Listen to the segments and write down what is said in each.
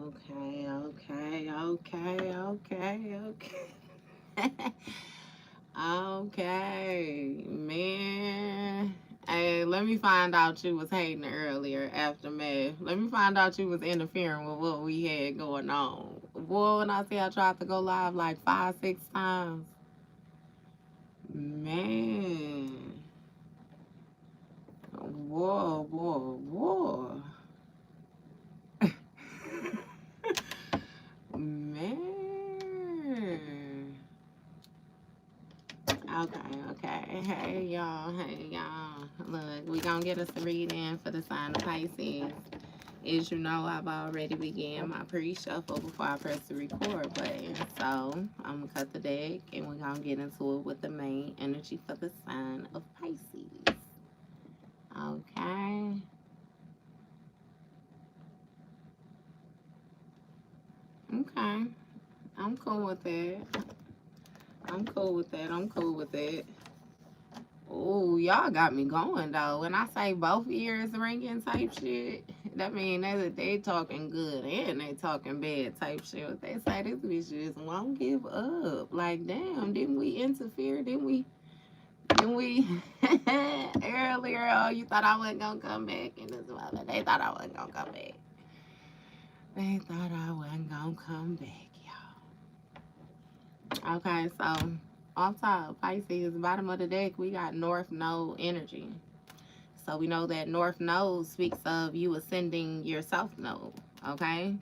Okay, okay, okay, okay, okay. Okay, man. Hey, let me find out you was hating earlier after May. Let me find out you was interfering with what we had going on. Boy, when I say I tried to go live like 5, 6 times. Man. Whoa, whoa, whoa. Man. Okay, okay. Hey, y'all. Hey, y'all. Look, we gonna get us a reading for the sign of Pisces. As you know, I've already began my pre-shuffle before I press the record button. So, I'm gonna cut the deck and we're gonna get into it with the main energy for the sign of Pisces. Okay. Okay. I'm cool with that. I'm cool with that. I'm cool with that. Oh, y'all got me going though. When I say both ears ringing type shit, that mean they talking good and they talking bad type shit. They say this bitch just won't give up. Like, damn, didn't we interfere? Didn't we earlier? Oh, you thought I wasn't gonna come back in this mother. They thought I wasn't gonna come back. They thought I wasn't gonna come back, y'all. Okay, so off top, Pisces, bottom of the deck, we got North Node energy. So we know that North Node speaks of you ascending your South Node, okay?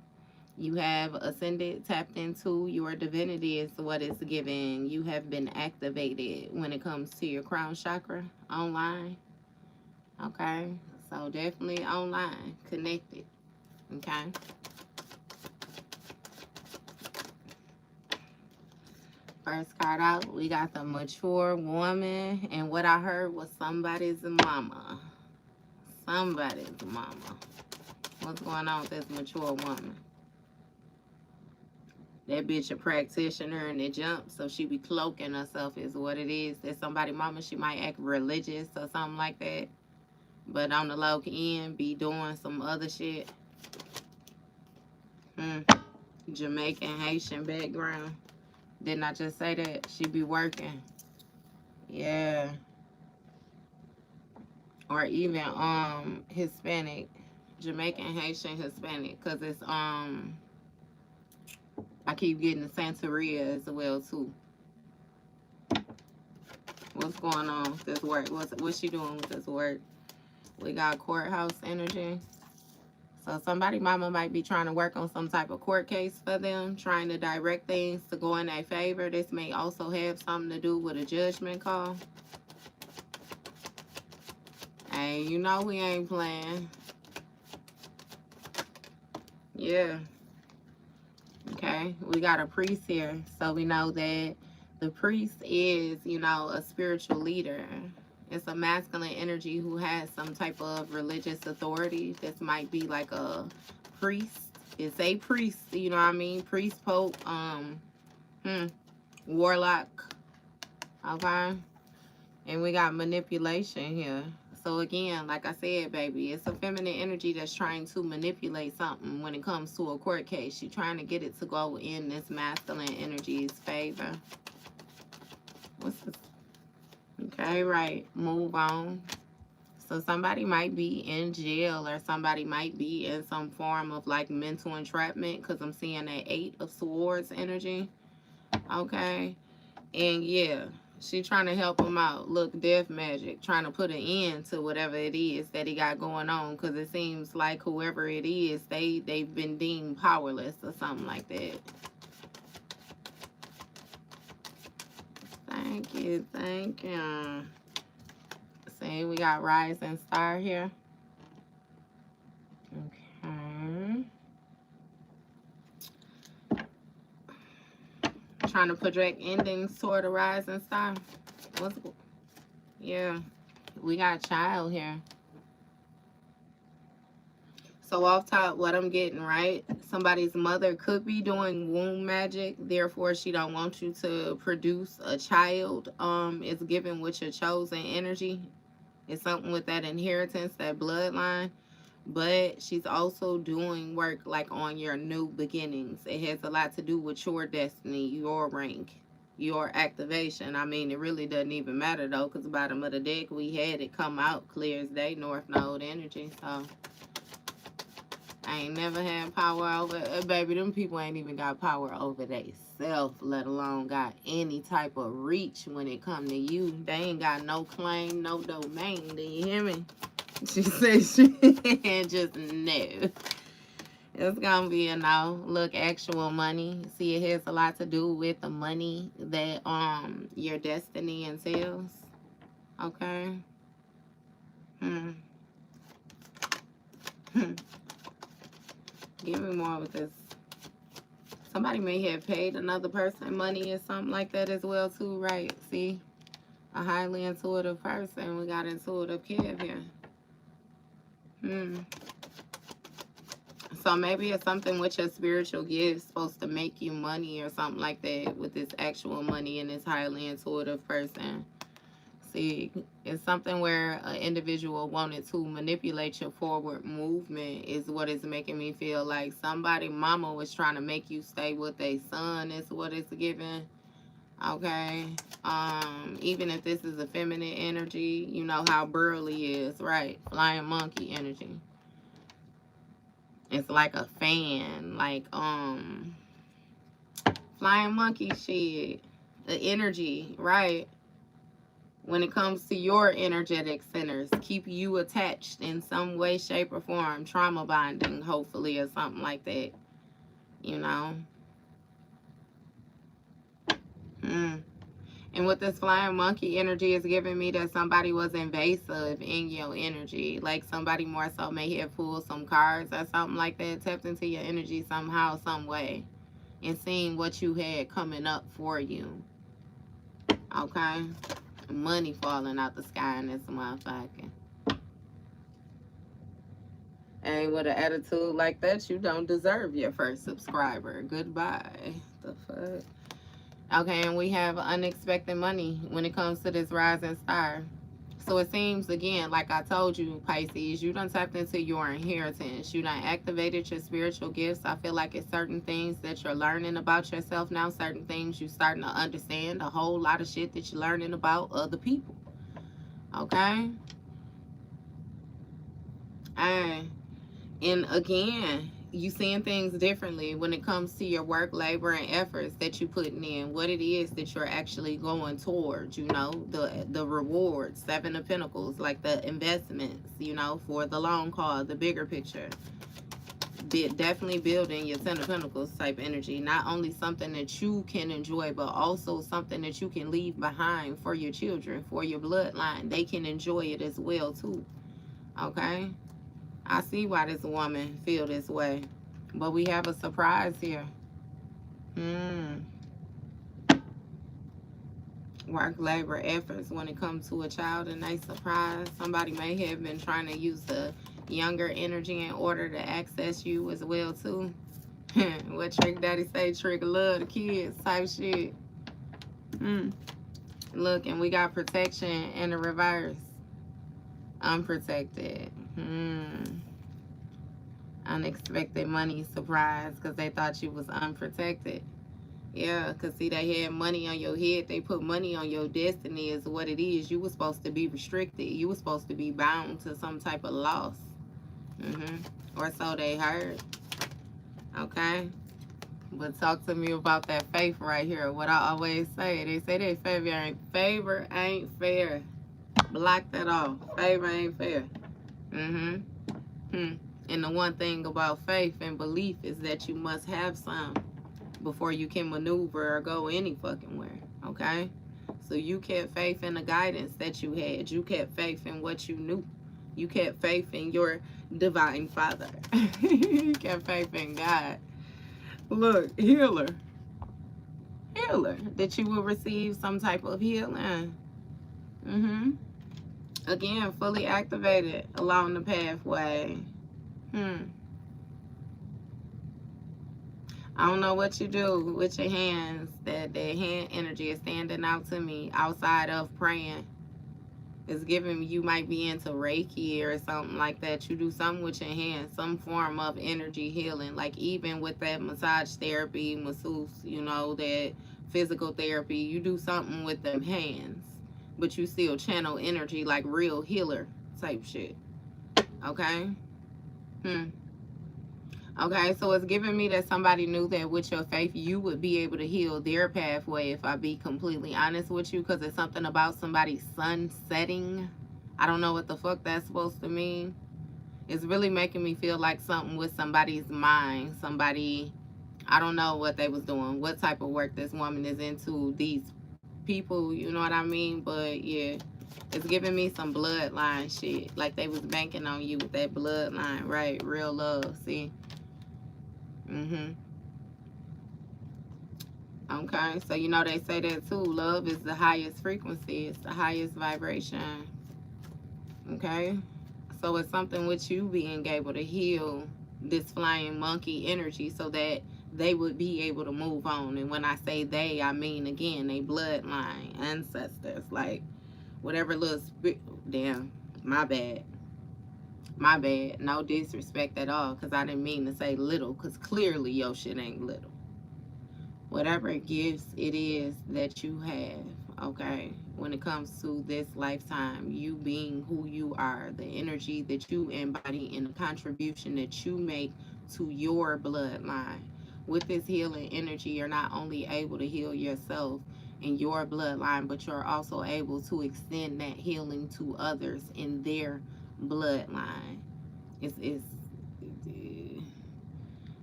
You have ascended, tapped into your divinity is what is given. You have been activated when it comes to your crown chakra online, okay? So definitely online, connected, okay? First card out, we got the mature woman, and what I heard was somebody's mama. Somebody's mama. What's going on with this mature woman? That bitch a practitioner and it jump, so she be cloaking herself is what it is. That somebody mama, she might act religious or something like that. But on the low end, be doing some other shit. Jamaican, Haitian background. Didn't I just say that? She be working. Yeah. Or even Hispanic. Jamaican, Haitian, Hispanic. Cause it's I keep getting the Santeria as well too. What's going on with this work? What's she doing with this work? We got courthouse energy. So somebody mama might be trying to work on some type of court case for them, trying to direct things to go in their favor. This may also have something to do with a judgment call. Hey, you know we ain't playing. Yeah. Okay. We got a priest here. So we know that the priest is, you know, a spiritual leader. It's a masculine energy who has some type of religious authority. This might be like a priest. It's a priest, you know what I mean? Priest, pope, warlock. Okay. And we got manipulation here. So again, like I said, baby, it's a feminine energy that's trying to manipulate something when it comes to a court case. She's trying to get it to go in this masculine energy's favor. What's this? Okay, right. Move on. So somebody might be in jail or somebody might be in some form of like mental entrapment because I'm seeing that 8 of Swords energy. Okay. And yeah, she trying to help him out. Look, death magic, trying to put an end to whatever it is that he got going on because it seems like whoever it is, they've been deemed powerless or something like that. Thank you, thank you. See, we got rising star here. Okay. Trying to project endings toward a rising star. What's, yeah, we got child here. So off top, what I'm getting, right? Somebody's mother could be doing womb magic. Therefore, she don't want you to produce a child. It's given with your chosen energy. It's something with that inheritance, that bloodline. But she's also doing work like on your new beginnings. It has a lot to do with your destiny, your rank, your activation. I mean, it really doesn't even matter though, because the bottom of the deck we had it come out clear as day, North Node energy. So I ain't never had power over baby. Them people ain't even got power over themselves, let alone got any type of reach when it come to you. They ain't got no claim, no domain. Do you hear me? She said she just no. It's gonna be a no. Look, actual money. See, it has a lot to do with the money that your destiny entails. Okay. Hmm. Give me more with this. Somebody may have paid another person money or something like that as well too, right? See, a highly intuitive person. We got intuitive Kev here. So maybe it's something with your spiritual gift supposed to make you money or something like that with this actual money and this highly intuitive person. See, it's something where an individual wanted to manipulate your forward movement is what is making me feel like somebody mama was trying to make you stay with a son is what it's giving. Okay. Even if this is a feminine energy, you know how burly is, right? Flying monkey energy. It's like a fan, like flying monkey shit. The energy, right? When it comes to your energetic centers, keep you attached in some way, shape, or form. Trauma bonding, hopefully, or something like that. You know? And what this flying monkey energy is giving me that somebody was invasive in your energy. Like somebody more so may have pulled some cards or something like that, tapped into your energy somehow, some way, and seen what you had coming up for you. Okay? Money falling out the sky in this motherfucker. And with an attitude like that, you don't deserve your first subscriber. Goodbye. The fuck? Okay, and we have unexpected money when it comes to this rising star. So it seems, again, like I told you, Pisces, you done tapped into your inheritance. You done activated your spiritual gifts. I feel like it's certain things that you're learning about yourself now, certain things you're starting to understand, a whole lot of shit that you're learning about other people. Okay? And again, you seeing things differently when it comes to your work, labor, and efforts that you putting in. What it is that you're actually going towards, you know, the rewards, Seven of Pentacles, like the investments, you know, for the long haul, the bigger picture. Definitely building your Ten of Pentacles type energy. Not only something that you can enjoy, but also something that you can leave behind for your children, for your bloodline. They can enjoy it as well too. Okay? I see why this woman feel this way. But we have a surprise here. Work, labor, efforts when it comes to a child and they surprise. Somebody may have been trying to use the younger energy in order to access you as well too. What Trick Daddy say? Trick love the kids type shit. Look, and we got protection in the reverse. Unprotected. Unexpected money surprise because they thought you was unprotected. Yeah, because see, they had money on your head. They put money on your destiny is what it is. You were supposed to be restricted. You were supposed to be bound to some type of loss. Or so they heard. Okay? But talk to me about that faith right here. What I always say. They say that favor ain't fair. Block that off. Favor ain't fair. And the one thing about faith and belief is that you must have some before you can maneuver or go any fucking where. Okay? So you kept faith in the guidance that you had. You kept faith in what you knew. You kept faith in your divine father. You kept faith in God. Look, healer. Healer. That you will receive some type of healing. Again, fully activated along the pathway. I don't know what you do with your hands. That hand energy is standing out to me outside of praying. It's giving you might be into Reiki or something like that. You do something with your hands, some form of energy healing. Like even with that massage therapy, masseuse, you know, that physical therapy, you do something with them hands. But you still channel energy like real healer type shit. Okay? Hmm. Okay, so it's giving me that somebody knew that with your faith, you would be able to heal their pathway, if I be completely honest with you, because it's something about somebody's sun setting. I don't know what the fuck that's supposed to mean. It's really making me feel like something with somebody's mind. Somebody, I don't know what they was doing, what type of work this woman is into, these people, you know what I mean? But yeah, it's giving me some bloodline shit. Like they was banking on you with that bloodline, right? Real love, see? Mm-hmm. Okay, so you know they say that too. Love is the highest frequency. It's the highest vibration. Okay, so it's something with you being able to heal this flying monkey energy so that they would be able to move on. And when I say they, I mean again, they bloodline, ancestors, like whatever little damn, my bad. My bad. No disrespect at all, because I didn't mean to say little, because clearly your shit ain't little. Whatever gifts it is that you have, okay, when it comes to this lifetime, you being who you are, the energy that you embody, and the contribution that you make to your bloodline. With this healing energy, you're not only able to heal yourself and your bloodline, but you're also able to extend that healing to others in their bloodline. It's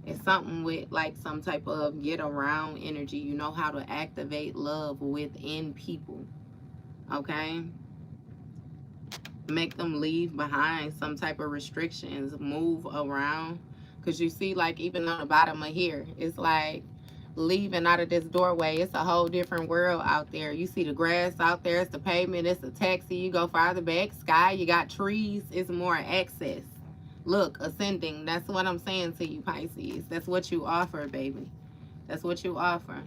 it's something with like some type of get around energy. You know how to activate love within people. Okay? Make them leave behind some type of restrictions, move around. Because you see, like, even on the bottom of here, it's like leaving out of this doorway. It's a whole different world out there. You see the grass out there, it's the pavement, it's a taxi. You go farther back, sky, you got trees, it's more access. Look, ascending. That's what I'm saying to you, Pisces. That's what you offer, baby. That's what you offer.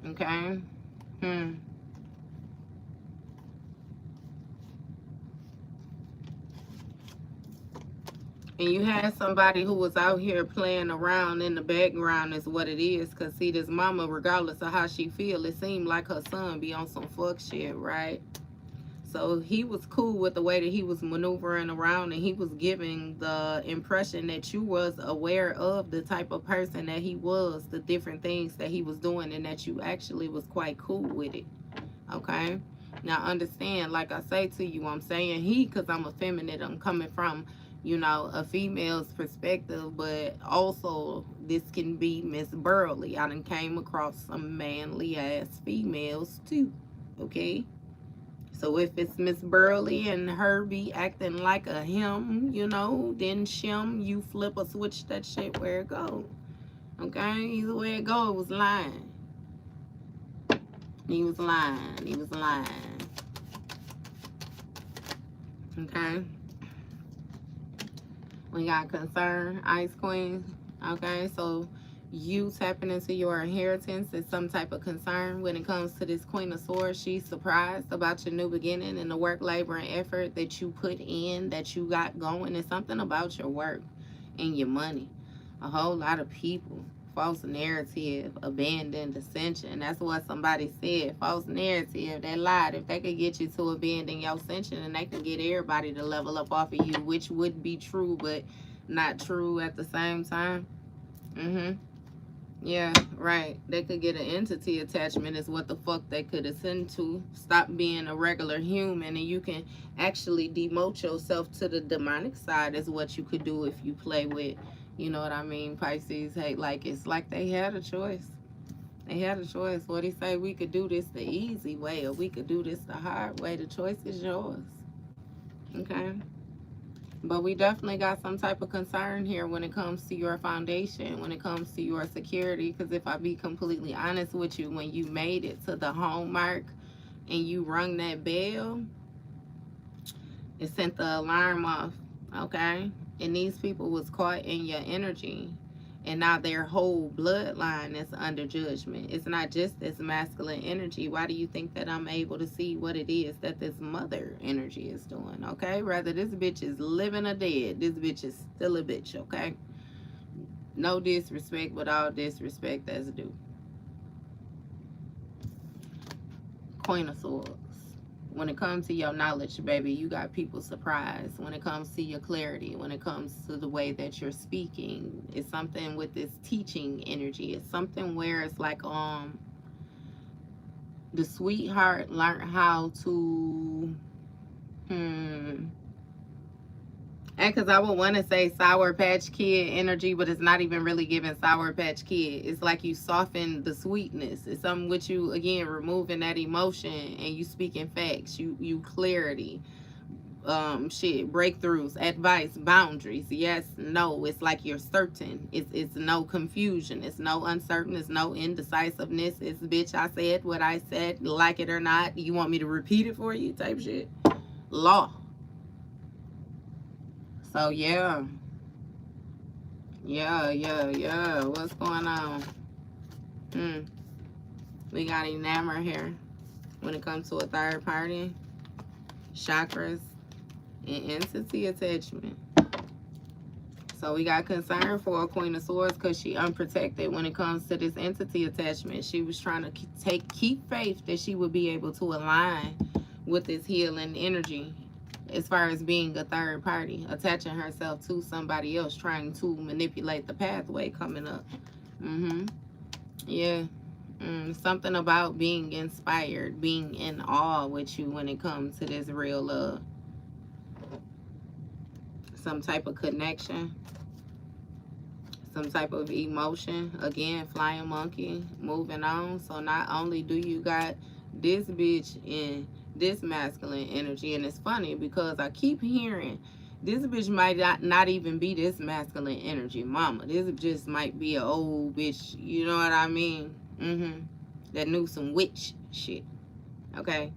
Okay? Hmm. And you had somebody who was out here playing around in the background is what it is. Because, see, this mama, regardless of how she feel, it seemed like her son be on some fuck shit, right? So he was cool with the way that he was maneuvering around, and he was giving the impression that you was aware of the type of person that he was, the different things that he was doing, and that you actually was quite cool with it. Okay? Now understand, like I say to you, I'm saying he because I'm a feminine. I'm coming from, you know, a female's perspective, but also this can be Miss Burley. I done came across some manly ass females too. Okay? So if it's Miss Burley and her be acting like a him, you know, then shim, you flip or switch that shit where it go. Okay? Either way it go, it was lying. He was lying. He was lying. Okay? We got concern, Ice Queen. Okay? So you tapping into your inheritance is some type of concern when it comes to this Queen of Swords. She's surprised about your new beginning and the work, labor, and effort that you put in, that you got going. It's something about your work and your money. A whole lot of people. False narrative, abandoned, ascension. That's what somebody said. False narrative. They lied. If they could get you to abandon your ascension, and they can get everybody to level up off of you, which would be true, but not true at the same time. Mm-hmm. Yeah, right. They could get an entity attachment is what the fuck they could ascend to. Stop being a regular human, and you can actually demote yourself to the demonic side is what you could do if you play with, you know what I mean, Pisces. Hey, like it's like they had a choice. They had a choice. What he say, we could do this the easy way or we could do this the hard way. The choice is yours. Okay? But we definitely got some type of concern here when it comes to your foundation, when it comes to your security. Because if I be completely honest with you, when you made it to the home mark and you rung that bell, it sent the alarm off, okay? And these people was caught in your energy. And now their whole bloodline is under judgment. It's not just this masculine energy. Why do you think that I'm able to see what it is that this mother energy is doing? Okay, whether this bitch is living or dead, this bitch is still a bitch. Okay, no disrespect, but all disrespect that's due. Queen of Swords. When it comes to your knowledge, baby, you got people surprised. When it comes to your clarity, when it comes to the way that you're speaking, it's something with this teaching energy. It's something where it's like the sweetheart learned how to because I would want to say Sour Patch Kid energy, but it's not even really giving Sour Patch Kid. It's like you soften the sweetness. It's something with you, again, removing that emotion and you speaking facts, you clarity, breakthroughs, advice, boundaries. Yes, no. It's like you're certain. It's no confusion. It's no uncertain. It's no indecisiveness. It's, bitch, I said what I said, like it or not. You want me to repeat it for you type shit. Law. So yeah. What's going on? We got enamor here when it comes to a third party, chakras, and entity attachment. So we got concern for a Queen of Swords because she unprotected when it comes to this entity attachment. She was trying to keep faith that she would be able to align with this healing energy as far as being a third party, attaching herself to somebody else, trying to manipulate the pathway coming up. Yeah. Something about being inspired, being in awe with you when it comes to this real love. Some type of connection, some type of emotion. Again, flying monkey, moving on. So not only do you got this bitch in this masculine energy, and it's funny because I keep hearing this bitch might not even be this masculine energy mama. This just might be an old bitch, you know what I mean? That knew some witch shit. Okay,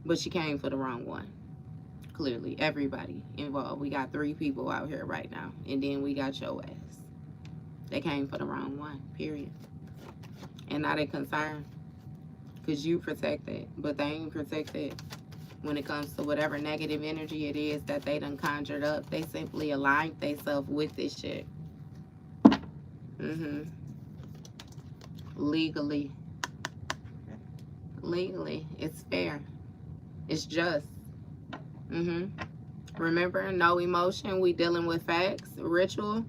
but she came for the wrong one. Clearly, everybody involved. We got 3 people out here right now, and then we got your ass. They came for the wrong one, period. And now they concerned because you protected, but they ain't protected when it comes to whatever negative energy it is that they done conjured up. They simply aligned themselves with this shit. Legally, it's fair, it's just. Remember, no emotion, we dealing with facts. Ritual,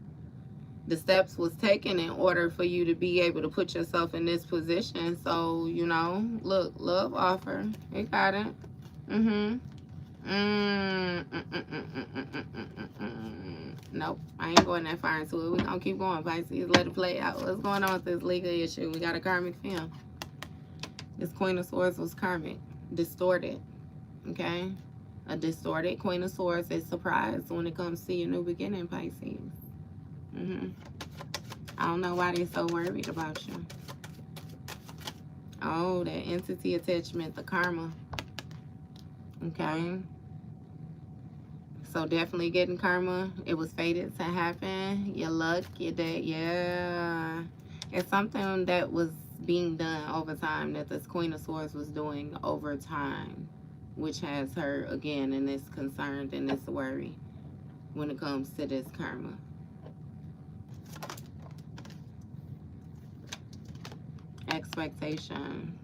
the steps was taken in order for you to be able to put yourself in this position. So, you know, look, love offer, it got it. Nope, I ain't going that far into it. We gonna keep going, Pisces. Let it play out. What's going on with this legal issue? We got a karmic film. This Queen of Swords was karmic, distorted. Okay, a distorted Queen of Swords is surprised when it comes to your new beginning, Pisces. I don't know why they're so worried about you. Oh, that entity attachment, the karma. Okay. So definitely getting karma. It was fated to happen. Your luck, your day. Yeah. It's something that was being done over time, that this Queen of Swords was doing over time, which has her, again, in this concern and this worry when it comes to this karma. Expectation.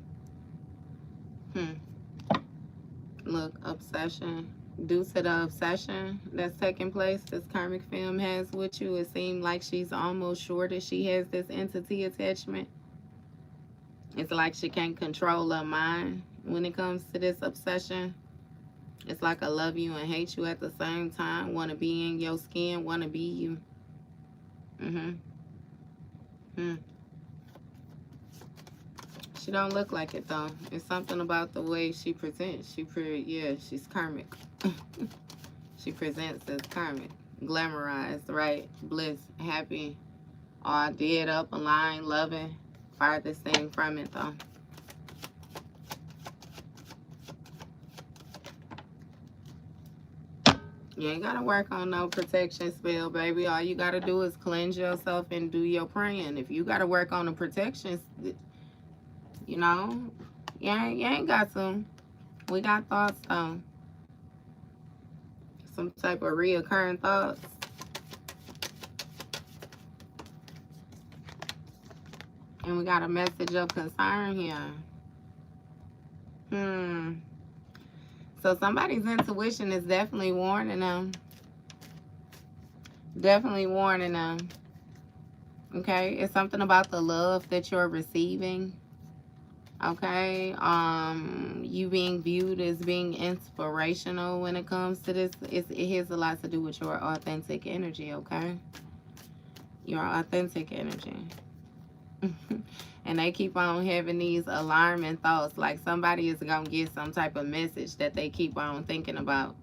Look, obsession. Due to the obsession that's taking place, this karmic film has with you, it seems like she's almost sure that she has this entity attachment. It's like she can't control her mind when it comes to this obsession. It's like I love you and hate you at the same time. Want to be in your skin, want to be you. She don't look like it though. It's something about the way she presents. She's karmic. She presents as karmic. Glamorized, right? Bliss, happy, all dead up, aligned, loving. Farthest thing from it though. You ain't gotta work on no protection spell, baby. All you gotta do is cleanse yourself and do your praying. If you gotta work on the protection, you know, you ain't got to. We got thoughts though. Some type of reoccurring thoughts. And we got a message of concern here. So somebody's intuition is definitely warning them. Definitely warning them. Okay? It's something about the love that you're receiving. Okay? You being viewed as being inspirational when it comes to this. It has a lot to do with your authentic energy, okay? Your authentic energy. And they keep on having these alarming thoughts, like somebody is gonna get some type of message that they keep on thinking about,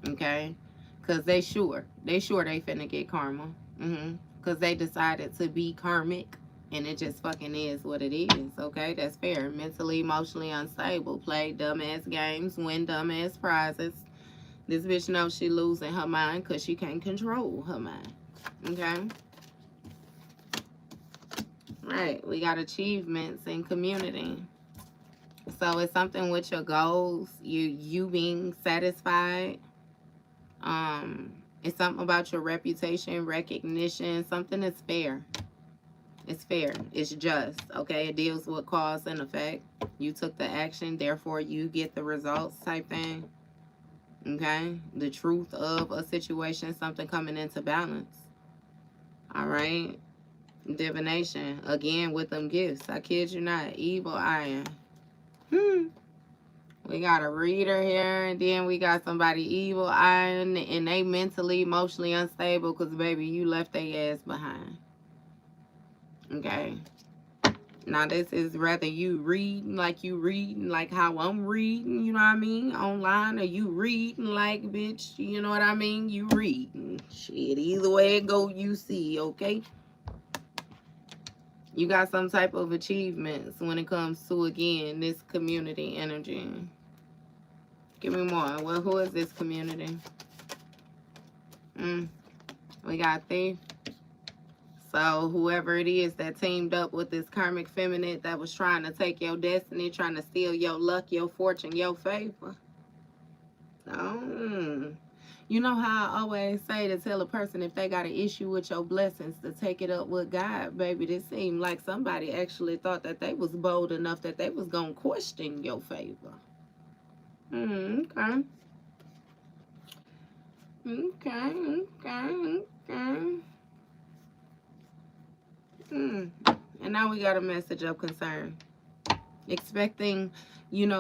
okay? Because they sure they finna get karma, because they decided to be karmic, and it just fucking is what it is, okay? That's fair. Mentally, emotionally unstable, play dumbass games, win dumbass prizes. This bitch knows she losing her mind because she can't control her mind, okay? Right, we got achievements in community. So it's something with your goals, you being satisfied. It's something about your reputation, recognition, something that's fair. It's fair. It's just, okay? It deals with cause and effect. You took the action, therefore you get the results type thing. Okay? The truth of a situation, something coming into balance. All right? Divination, again with them gifts. I kid you not. Evil iron. We got a reader here, and then we got somebody evil iron, and they mentally, emotionally unstable because, baby, you left their ass behind. Okay? Now, this is rather you reading like how I'm reading, you know what I mean, online, or you reading like, bitch, you know what I mean? You reading. Shit, either way it go, you see, okay? You got some type of achievements when it comes to, again, this community energy. Give me more. Well, who is this community? We got Thief. So whoever it is that teamed up with this karmic feminine that was trying to take your destiny, trying to steal your luck, your fortune, your favor. Oh. You know how I always say to tell a person if they got an issue with your blessings to take it up with God, baby. This seemed like somebody actually thought that they was bold enough that they was going to question your favor. Okay. Okay. And now we got a message of concern. Expecting,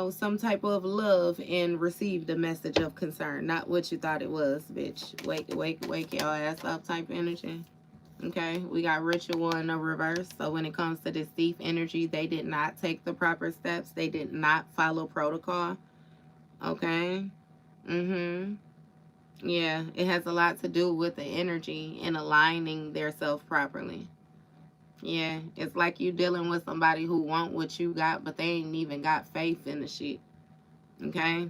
some type of love and received a message of concern. Not what you thought it was, bitch. Wake your ass up type energy. Okay, we got ritual in the reverse. So when it comes to this thief energy, they did not take the proper steps. They did not follow protocol. Okay. Yeah, it has a lot to do with the energy and aligning their self properly. Yeah, it's like you dealing with somebody who want what you got, but they ain't even got faith in the shit. Okay?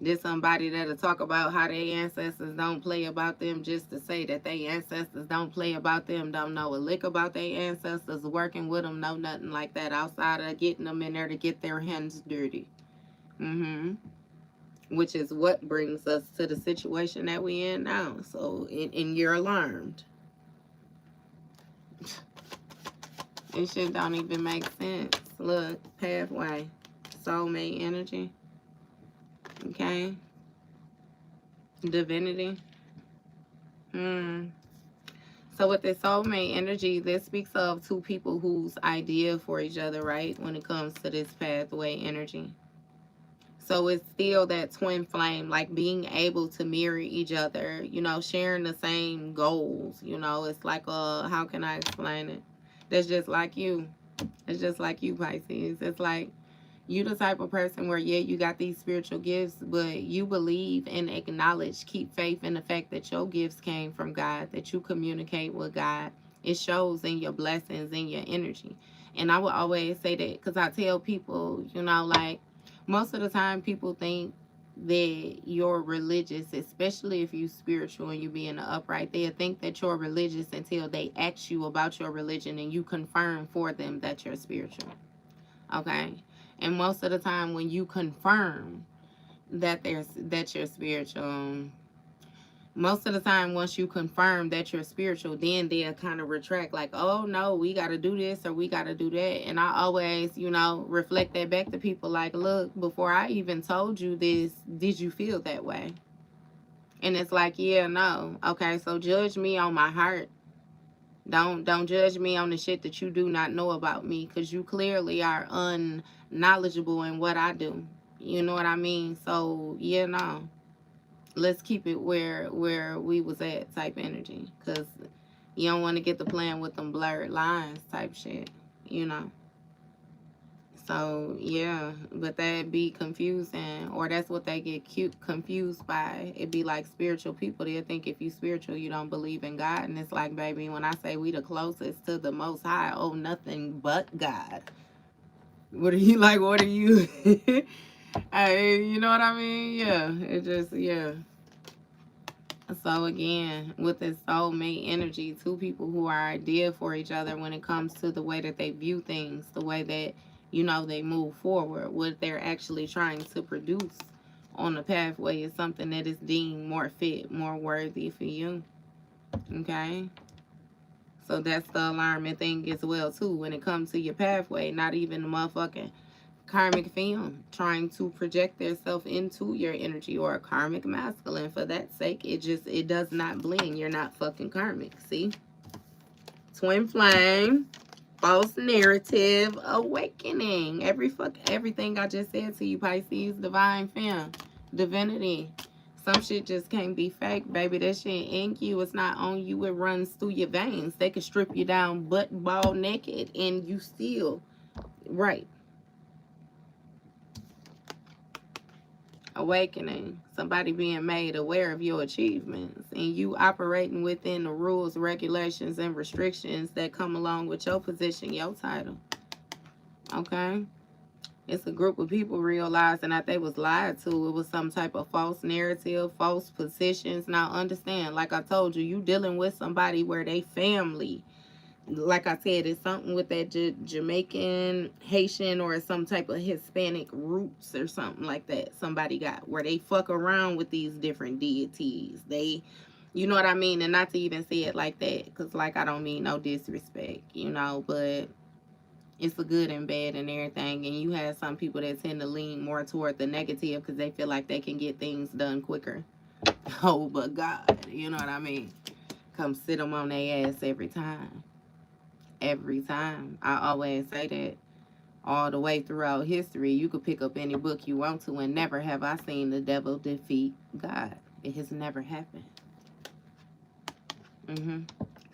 There's somebody that'll talk about how their ancestors don't play about them just to say that their ancestors don't play about them, don't know a lick about their ancestors, working with them, know nothing like that outside of getting them in there to get their hands dirty. Which is what brings us to the situation that we in now. So, and you're alarmed. This shit don't even make sense. Look, pathway, soulmate energy. Okay. Divinity. So with the soulmate energy, this speaks of two people whose idea for each other, right? When it comes to this pathway energy. So it's still that twin flame, like being able to mirror each other, sharing the same goals. It's like, how can I explain it? That's just like you. It's just like you, Pisces. It's like you the type of person where, yeah, you got these spiritual gifts, but you believe and acknowledge, keep faith in the fact that your gifts came from God, that you communicate with God. It shows in your blessings, in your energy. And I will always say that because I tell people, like, most of the time people think that you're religious, especially if you spiritual and you be in the upright. They'll think that you're religious until they ask you about your religion and you confirm for them that you're spiritual. Okay? And most of the time when you confirm that you're spiritual, most of the time once you confirm that you're spiritual, then they'll kind of retract, like, oh no, we got to do this or we got to do that. And I always, reflect that back to people, like, look, before I even told you this, did you feel that way? And it's like, yeah, no. Okay, so judge me on my heart. Don't judge me on the shit that you do not know about me, because you clearly are unknowledgeable in what I do. You know what I mean? So yeah, no, let's keep it where we was at type energy, because you don't want to get the plan with them blurred lines type shit, you know. So yeah, but that be confusing, or that's what they get confused by. It be like spiritual people, they think if you spiritual you don't believe in God. And it's like, baby, when I say we the closest to the Most High, oh, nothing but God. What are you like, what are you? You know what I mean? Yeah, it just, yeah. So again, with this soulmate energy, two people who are ideal for each other when it comes to the way that they view things, the way that, they move forward, what they're actually trying to produce on the pathway is something that is deemed more fit, more worthy for you. Okay? So that's the alarming thing as well too when it comes to your pathway, not even the motherfucking karmic film trying to project themselves into your energy, or a karmic masculine for that sake. It does not blend. You're not fucking karmic. See? Twin flame, false narrative, awakening. Everything I just said to you, Pisces, divine femme, divinity. Some shit just can't be fake, baby. That shit in you. It's not on you. It runs through your veins. They can strip you down butt ball naked and you still right. Awakening, somebody being made aware of your achievements and you operating within the rules, regulations, and restrictions that come along with your position, your title. Okay? It's a group of people realizing that they was lied to. It was some type of false narrative, false positions. Now understand, like I told you, you dealing with somebody where they family, like I said, it's something with that Jamaican, Haitian, or some type of Hispanic roots or something like that. Somebody got where they fuck around with these different deities. They, you know what I mean? And not to even say it like that, because like I don't mean no disrespect, but it's a good and bad and everything. And you have some people that tend to lean more toward the negative because they feel like they can get things done quicker. Oh, but God, you know what I mean? Come sit them on their ass every time. Every time. I always say that all the way throughout history. You could pick up any book you want to, and never have I seen the devil defeat God. It has never happened.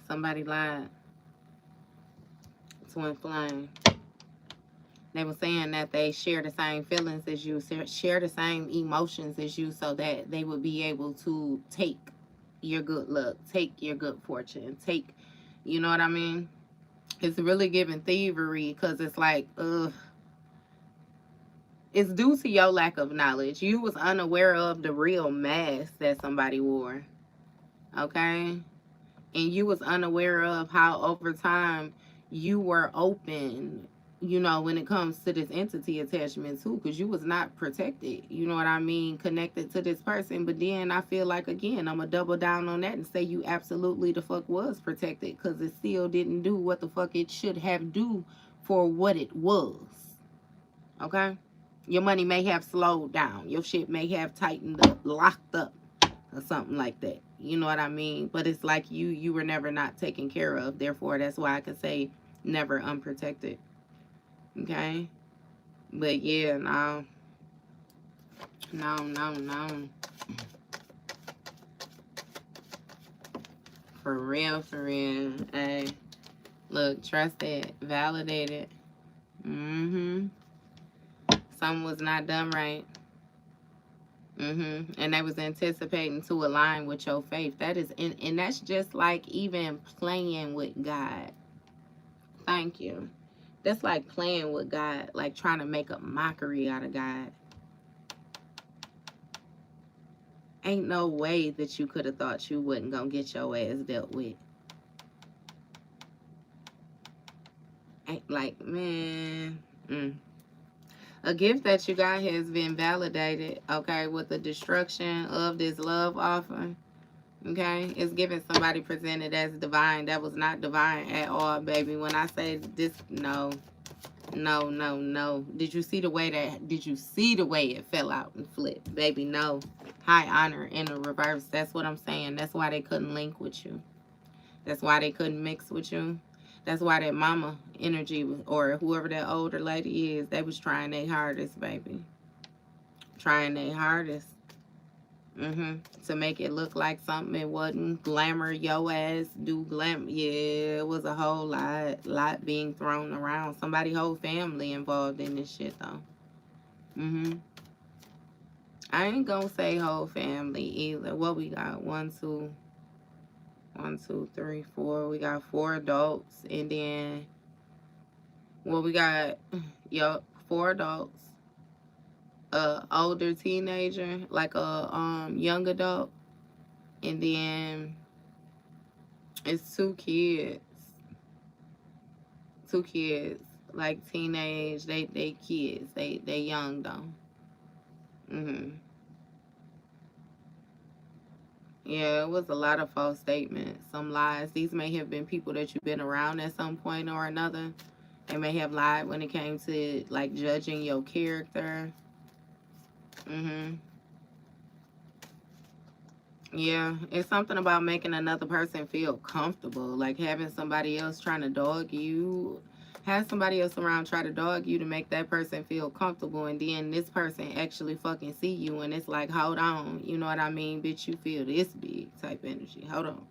Somebody lied. Twin flame. They were saying that they share the same feelings as you, share the same emotions as you, so that they would be able to take your good luck, take your good fortune, take, you know what I mean? It's really giving thievery, because it's like, it's due to your lack of knowledge. You was unaware of the real mask that somebody wore, okay? And you was unaware of how over time you were open, when it comes to this entity attachment too, because you was not protected, you know what I mean, connected to this person. But then I feel like, again, I'm gonna double down on that and say you absolutely the fuck was protected, because it still didn't do what the fuck it should have do for what it was. Okay? Your money may have slowed down, your shit may have tightened up, locked up, or something like that. You know what I mean? But it's like you were never not taken care of. Therefore, that's why I could say never unprotected. Okay? But yeah, no. No. For real, for real. Hey, look, trust it. Validate it. Something was not done right. And they was anticipating to align with your faith. That is, and that's just like even playing with God. Thank you. That's like playing with God, like trying to make a mockery out of God. Ain't no way that you could have thought you wasn't gonna get your ass dealt with. Ain't like, man. A gift that you got has been validated, okay, with the destruction of this love offer. Okay, it's giving somebody presented as divine. That was not divine at all, baby. When I say this, no, no, no, no. Did you see the way it fell out and flipped, baby? No. High honor in the reverse. That's what I'm saying. That's why they couldn't link with you. That's why they couldn't mix with you. That's why that mama energy or whoever that older lady is, they was trying their hardest, baby. Trying their hardest. To make it look like something it wasn't. Glamour yo ass, do glam. Yeah, it was a whole lot being thrown around. Somebody whole family involved in this shit though. I ain't gonna say whole family either. What we got? 1, 2, 3, 4. We got 4 adults, and then we got 4 adults. Older teenager, like a young adult, and then it's 2 kids. 2 kids, like teenage. They kids. They young though. Yeah, it was a lot of false statements, some lies. These may have been people that you've been around at some point or another. They may have lied when it came to like judging your character. Yeah, it's something about making another person feel comfortable, like having somebody else trying to dog you. Have somebody else around try to dog you to make that person feel comfortable, and then this person actually fucking see you, and it's like, hold on, you know what I mean, bitch, you feel this big type energy. Hold on,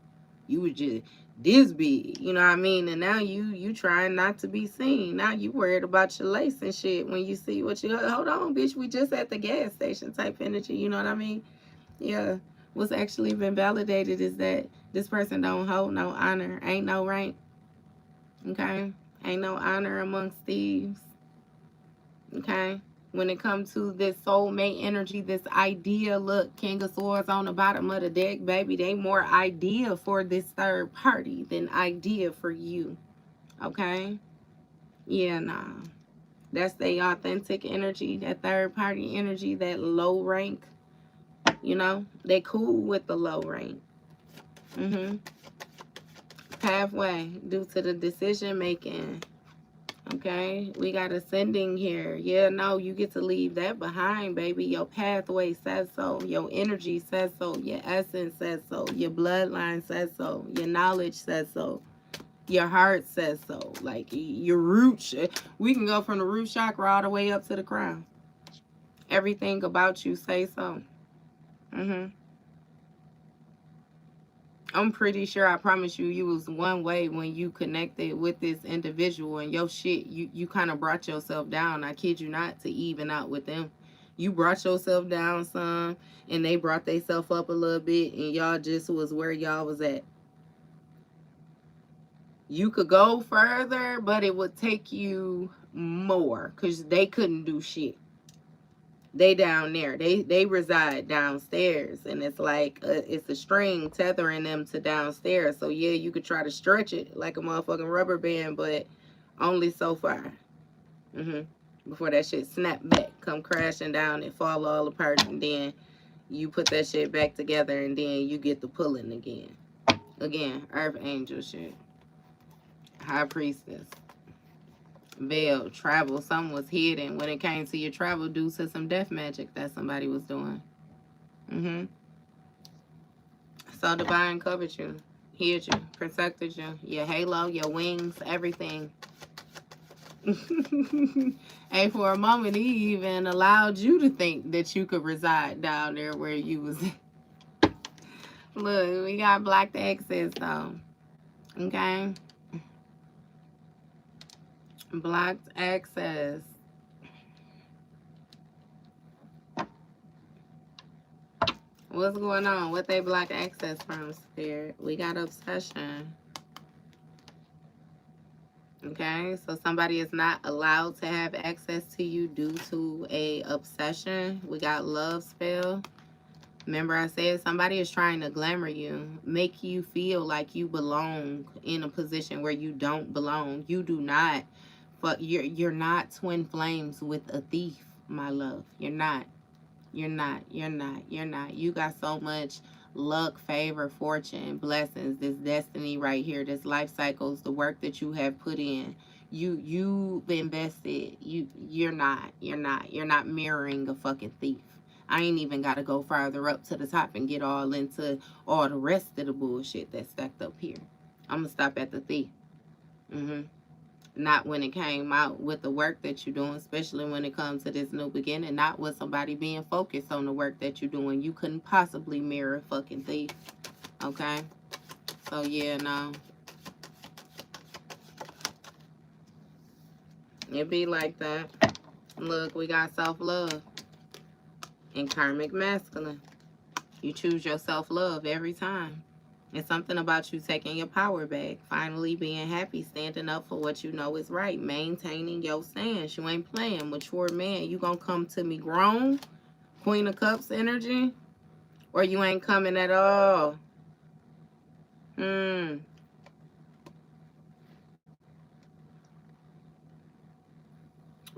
you was just this big, you know what I mean, and now you trying not to be seen. Now you worried about your lace and shit when you see what you. Hold on, bitch, we just at the gas station type energy. You know what I mean? Yeah. What's actually been validated is that this person don't hold no honor. Ain't no rank. Okay? Ain't no honor amongst thieves. Okay? When it comes to this soulmate energy, this idea, look, King of Swords on the bottom of the deck, baby, they more idea for this third party than idea for you. Okay? Yeah, nah. That's the authentic energy, that third party energy, that low rank. You know, they cool with the low rank. Halfway due to the decision making. Okay, we got ascending here. Yeah, no, you get to leave that behind, baby. Your pathway says so. Your energy says so. Your essence says so. Your bloodline says so. Your knowledge says so. Your heart says so. Like your root. We can go from the root chakra all the way up to the crown. Everything about you say so. I'm pretty sure, I promise you, you was one way when you connected with this individual, and your shit, you kind of brought yourself down. I kid you not, to even out with them. You brought yourself down some, and they brought themselves up a little bit, and y'all just was where y'all was at. You could go further, but it would take you more because they couldn't do shit. They down there, they reside downstairs, and it's like it's a string tethering them to downstairs. So yeah, you could try to stretch it like a motherfucking rubber band, but only so far. Before that shit snap back, come crashing down and fall all apart, and then you put that shit back together, and then you get the pulling again. Earth angel shit. High priestess. Veil, travel, something was hidden when it came to your travel due to some death magic that somebody was doing. So divine covered you, hid you, protected you, your halo, your wings, everything. And for a moment, he even allowed you to think that you could reside down there where you was. Look, we got blocked access though. Okay? Blocked access. What's going on? What they block access from, Spirit? We got obsession. Okay, so somebody is not allowed to have access to you due to a obsession. We got love spell. Remember I said somebody is trying to glamour you, make you feel like you belong in a position where you don't belong. You do not. But you're not twin flames with a thief, my love. You're not. You're not. You're not. You're not. You got so much luck, favor, fortune, blessings, this destiny right here, this life cycles, the work that you have put in. You've invested. You're not. You're not. You're not mirroring a fucking thief. I ain't even got to go farther up to the top and get all into all the rest of the bullshit that's stacked up here. I'm gonna stop at the thief. Not when it came out with the work that you're doing, especially when it comes to this new beginning, not with somebody being focused on the work that you're doing. You couldn't possibly mirror a fucking thief. Okay? So, yeah, no. It be like that. Look, we got self-love and karmic masculine. You choose your self-love every time. It's something about you taking your power back, finally being happy, standing up for what you know is right, maintaining your stance. You ain't playing. Mature man, you gonna come to me grown, Queen of Cups energy, or you ain't coming at all.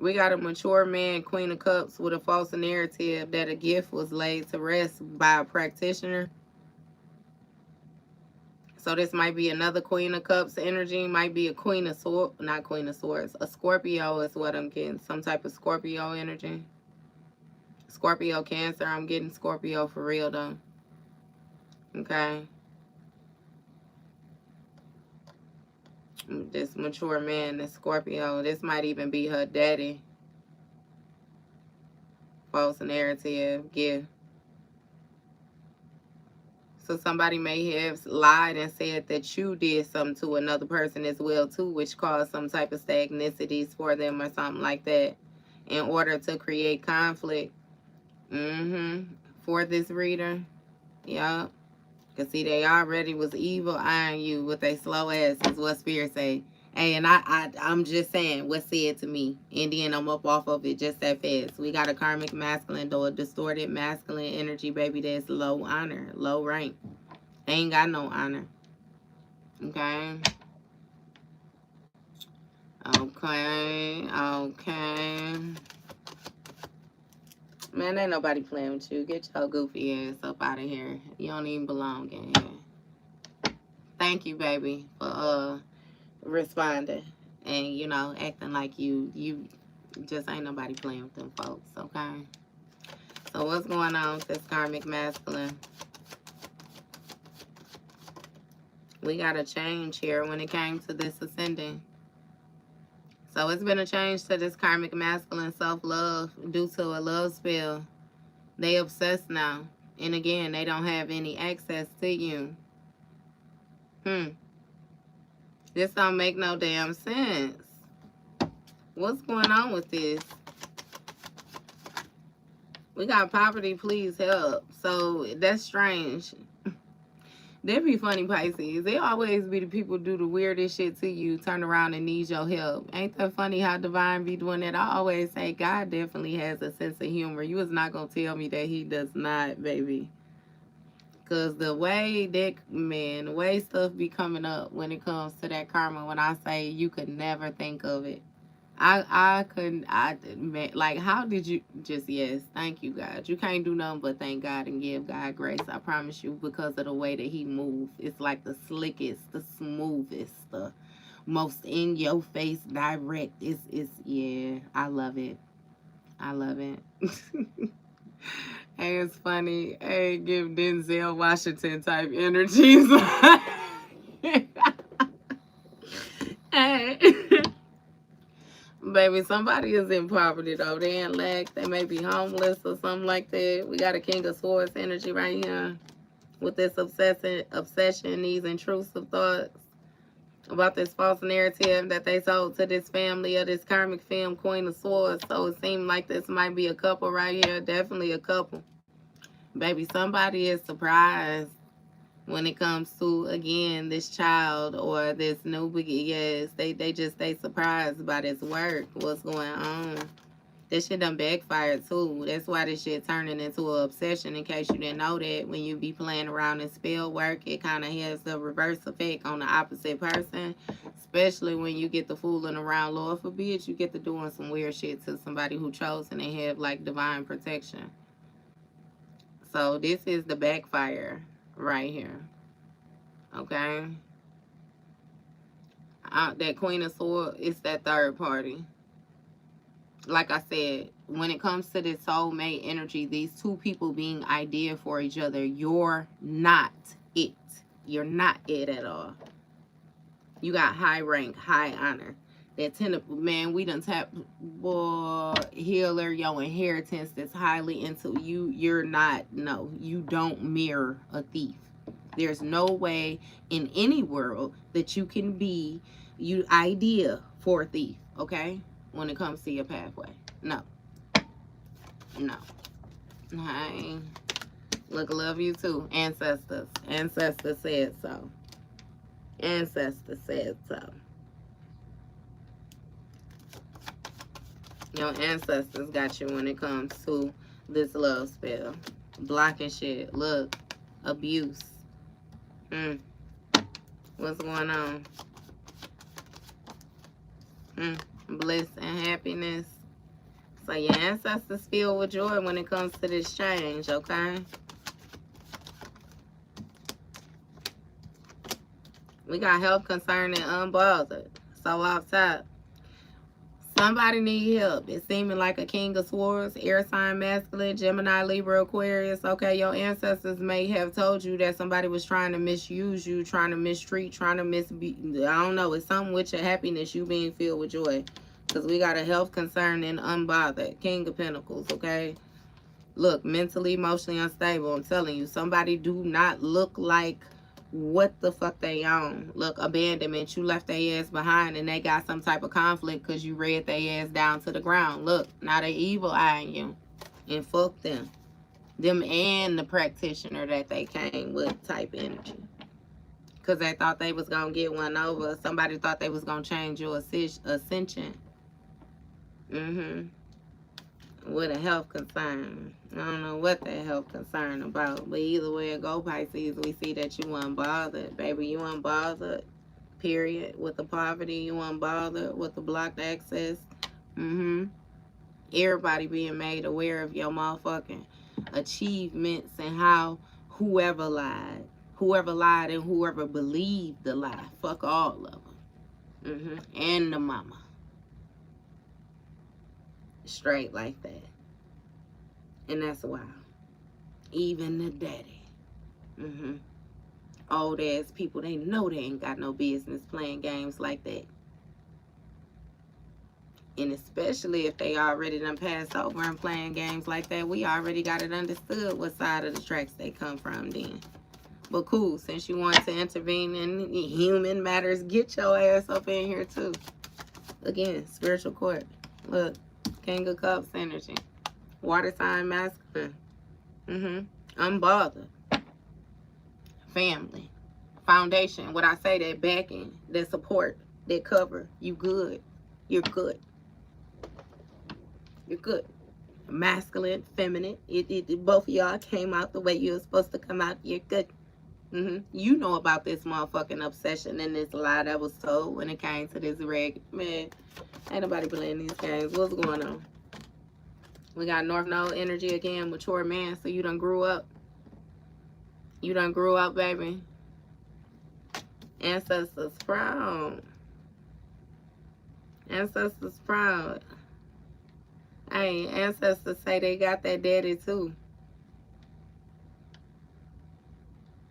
We got a mature man, Queen of Cups, with a false narrative that a gift was laid to rest by a practitioner. So this might be another Queen of Cups energy. Might be a Queen of Swords. Not Queen of Swords. A Scorpio is what I'm getting. Some type of Scorpio energy. Scorpio Cancer. I'm getting Scorpio for real though. Okay. This mature man, this Scorpio. This might even be her daddy. False narrative. Gift. So somebody may have lied and said that you did something to another person as well too, which caused some type of stagnicities for them or something like that in order to create conflict. For this reader. Yup. Because see, they already was evil eyeing you with a slow ass is what Spirit say. Hey, and I'm just saying what's said to me. And then I'm up off of it just that fast. We got a karmic masculine, though a distorted masculine energy, baby, that's low honor, low rank. They ain't got no honor. Okay. Okay. Man, ain't nobody playing with you. Get your goofy ass up out of here. You don't even belong in here. Thank you, baby, for responding and acting like you just ain't nobody playing with them folks. Okay, so what's going on with this karmic masculine? We got a change here when it came to this ascending. So it's been a change to this karmic masculine self-love due to a love spell. They obsessed now, and again, they don't have any access to you. This don't make no damn sense. What's going on with this? We got poverty, please help. So that's strange. They be funny, Pisces. They always be the people do the weirdest shit to you, turn around and need your help. Ain't that funny how divine be doing that? I always say God definitely has a sense of humor. You was not going to tell me that he does not, baby. Because the way the way stuff be coming up when it comes to that karma, when I say you could never think of it. I couldn't, like, how did you yes, thank you, God. You can't do nothing but thank God and give God grace. I promise you, because of the way that he moves. It's like the slickest, the smoothest, the most in your face, direct. Yeah, I love it. I love it. Hey, it's funny. Hey, give Denzel Washington type energies. Hey. Baby, somebody is in poverty, though. They in lack. They may be homeless or something like that. We got a King of Swords energy right here with this obsession, these intrusive thoughts about this false narrative that they sold to this family of this karmic film, Queen of Swords. So it seemed like this might be a couple right here. Definitely a couple. Baby, somebody is surprised when it comes to, again, this child or this new beginning. Yes, they surprised by this work. What's going on? This shit done backfired too. That's why this shit turning into an obsession. In case you didn't know that, when you be playing around in spell work, it kind of has the reverse effect on the opposite person. Especially when you get the fooling around, Lord forbid, you get to doing some weird shit to somebody who chose and they have like divine protection. So this is the backfire right here. Okay. That Queen of Swords is that third party. Like I said, when it comes to this soulmate energy, these two people being ideal for each other, you're not it. You're not it at all. You got high rank, high honor. That man, we done tap, boy, healer, your inheritance that's highly into you. You're not, no, you don't mirror a thief. There's no way in any world that you can be idea for a thief, okay? When it comes to your pathway. No. No. Hi. Look, love you too. Ancestors. Ancestors said so. Ancestors said so. Your ancestors got you when it comes to this love spell. Blocking shit. Look. Abuse. What's going on? Bliss and happiness. So your ancestors feel with joy when it comes to this change, okay? We got health concern and unbothered. So off top. Somebody need help. It's seeming like a King of Swords, air sign masculine, Gemini, Libra, Aquarius. Okay, your ancestors may have told you that somebody was trying to misuse you, trying to mistreat, trying to I don't know. It's something with your happiness, you being filled with joy. Because we got a health concern and unbothered. King of Pentacles, okay? Look, mentally, emotionally unstable. I'm telling you, somebody do not look like what the fuck they own. Look, abandonment. You left their ass behind and they got some type of conflict because you read their ass down to the ground. Look, now they evil eyeing you. And fuck them. Them and the practitioner that they came with type energy. Because they thought they was going to get one over. Somebody thought they was going to change your ascension. With a health concern. I don't know what that health concern about. But either way it go, Pisces, we see that you unbothered. Baby, you unbothered. Period. With the poverty, you unbothered. With the blocked access. Everybody being made aware of your motherfucking achievements and how whoever lied. Whoever lied and whoever believed the lie. Fuck all of them. And the mama. Straight like that. And that's wild. Even the daddy. Old ass people, they know they ain't got no business playing games like that. And especially if they already done passed over and playing games like that, we already got it understood what side of the tracks they come from then. But cool, since you want to intervene in human matters, get your ass up in here too. Again, spiritual court. Look. King of Cups energy. Water sign masculine. Unbothered. Family. Foundation. What I say, that backing, that support, that cover. You good. You're good. You're good. Masculine, feminine. Both of y'all came out the way you were supposed to come out. You're good. You know about this motherfucking obsession and this lie that was told when it came to this reg. Man, ain't nobody playing these games. What's going on? We got North Node energy again, mature man. So you done grew up. You done grew up, baby. Ancestors proud. Ancestors proud. Hey, ancestors say they got that daddy too.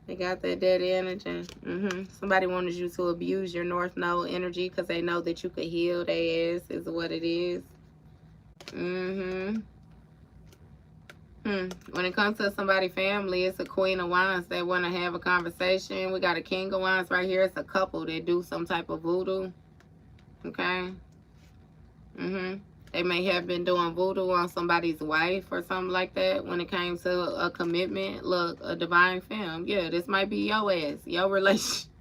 They got that daddy energy. Somebody wanted you to abuse your North Node energy because they know that you could heal their ass is what it is. When it comes to somebody's family, it's a Queen of Wands that want to have a conversation. We got a King of Wands right here. It's a couple that do some type of voodoo. Okay? They may have been doing voodoo on somebody's wife or something like that when it came to a commitment. Look, a divine femme. Yeah, this might be your ass, your relationship.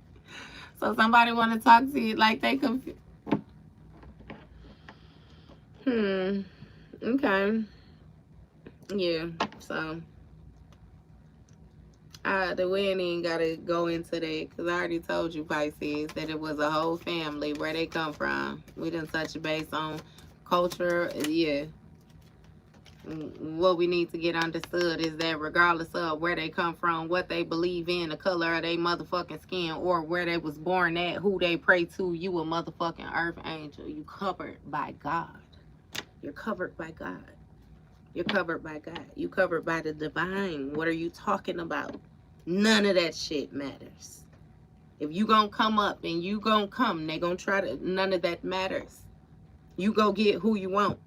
So somebody want to talk to you like they confused. Okay. Yeah. So, we ain't even gotta go into that because I already told you, Pisces, that it was a whole family where they come from. We didn't touch base on culture. Yeah. What we need to get understood is that regardless of where they come from, what they believe in, the color of their motherfucking skin, or where they was born at, who they pray to, you a motherfucking earth angel. You covered by God. You're covered by God. You're covered by God. You covered by the divine. What are you talking about? None of that shit matters. If you gonna come up and you gonna come, they gonna try to, none of that matters. You go get who you want.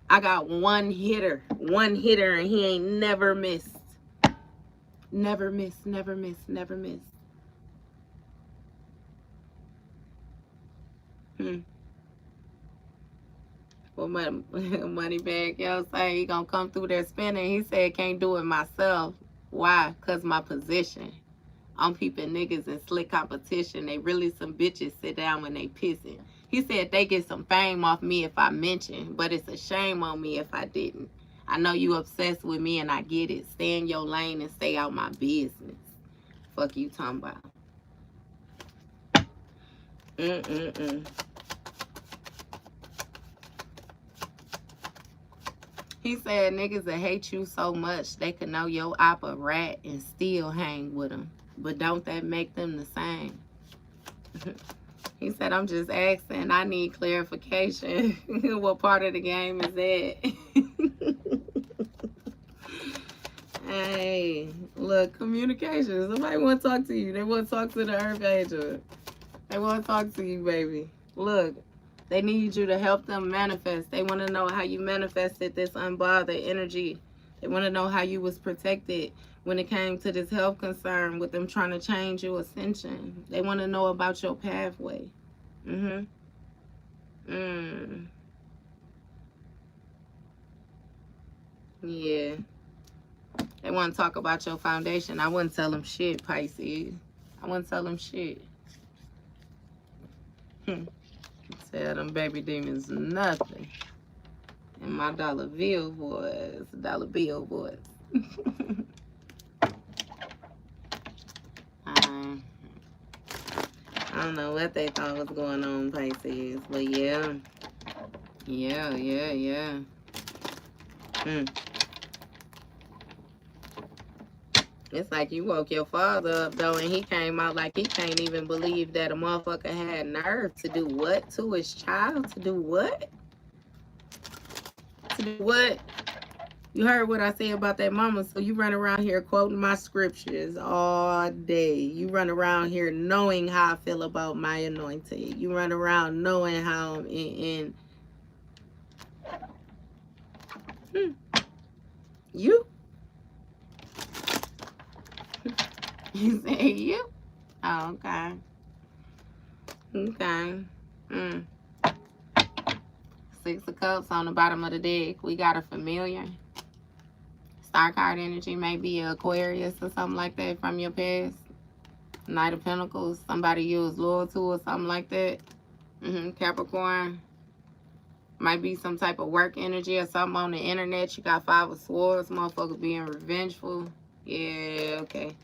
I got one hitter, and he ain't never missed. Never missed, never missed, never missed. Well, money bag, yo, say he gonna come through there spinning. He said can't do it myself. Why? Cause my position. I'm peeping niggas in slick competition. They really some bitches sit down when they pissing. He said they get some fame off me if I mention, but it's a shame on me if I didn't. I know you obsessed with me and I get it. Stay in your lane and stay out my business. Fuck you talking about. He said niggas that hate you so much they could know your oppa rat and still hang with them. But don't that make them the same? He said, I'm just asking. I need clarification. What part of the game is that? Hey, look, communication. Somebody want to talk to you. They want to talk to the earth angel. They want to talk to you, baby. Look, they need you to help them manifest. They want to know how you manifested this unbothered energy. They want to know how you was protected when it came to this health concern with them trying to change your ascension. They want to know about your pathway. Yeah. They want to talk about your foundation. I wouldn't tell them shit, Pisces. I wouldn't tell them shit. Tell them baby demons nothing. And my dollar bill boys. I don't know what they thought was going on, Pisces. But yeah. Yeah. It's like you woke your father up, though, and he came out like he can't even believe that a motherfucker had nerve to do what to his child? To do what? To do what? You heard what I said about that mama, so you run around here quoting my scriptures all day. You run around here knowing how I feel about my anointed. You run around knowing how I'm in. You? You say you? Oh, okay. Okay. 6 of Cups on the bottom of the deck. We got a familiar. Star card energy may be an Aquarius or something like that from your past. Knight of Pentacles. Somebody you was loyal to or something like that. Capricorn. Might be some type of work energy or something on the internet. You got 5 of Swords. Motherfucker being revengeful. Yeah, okay.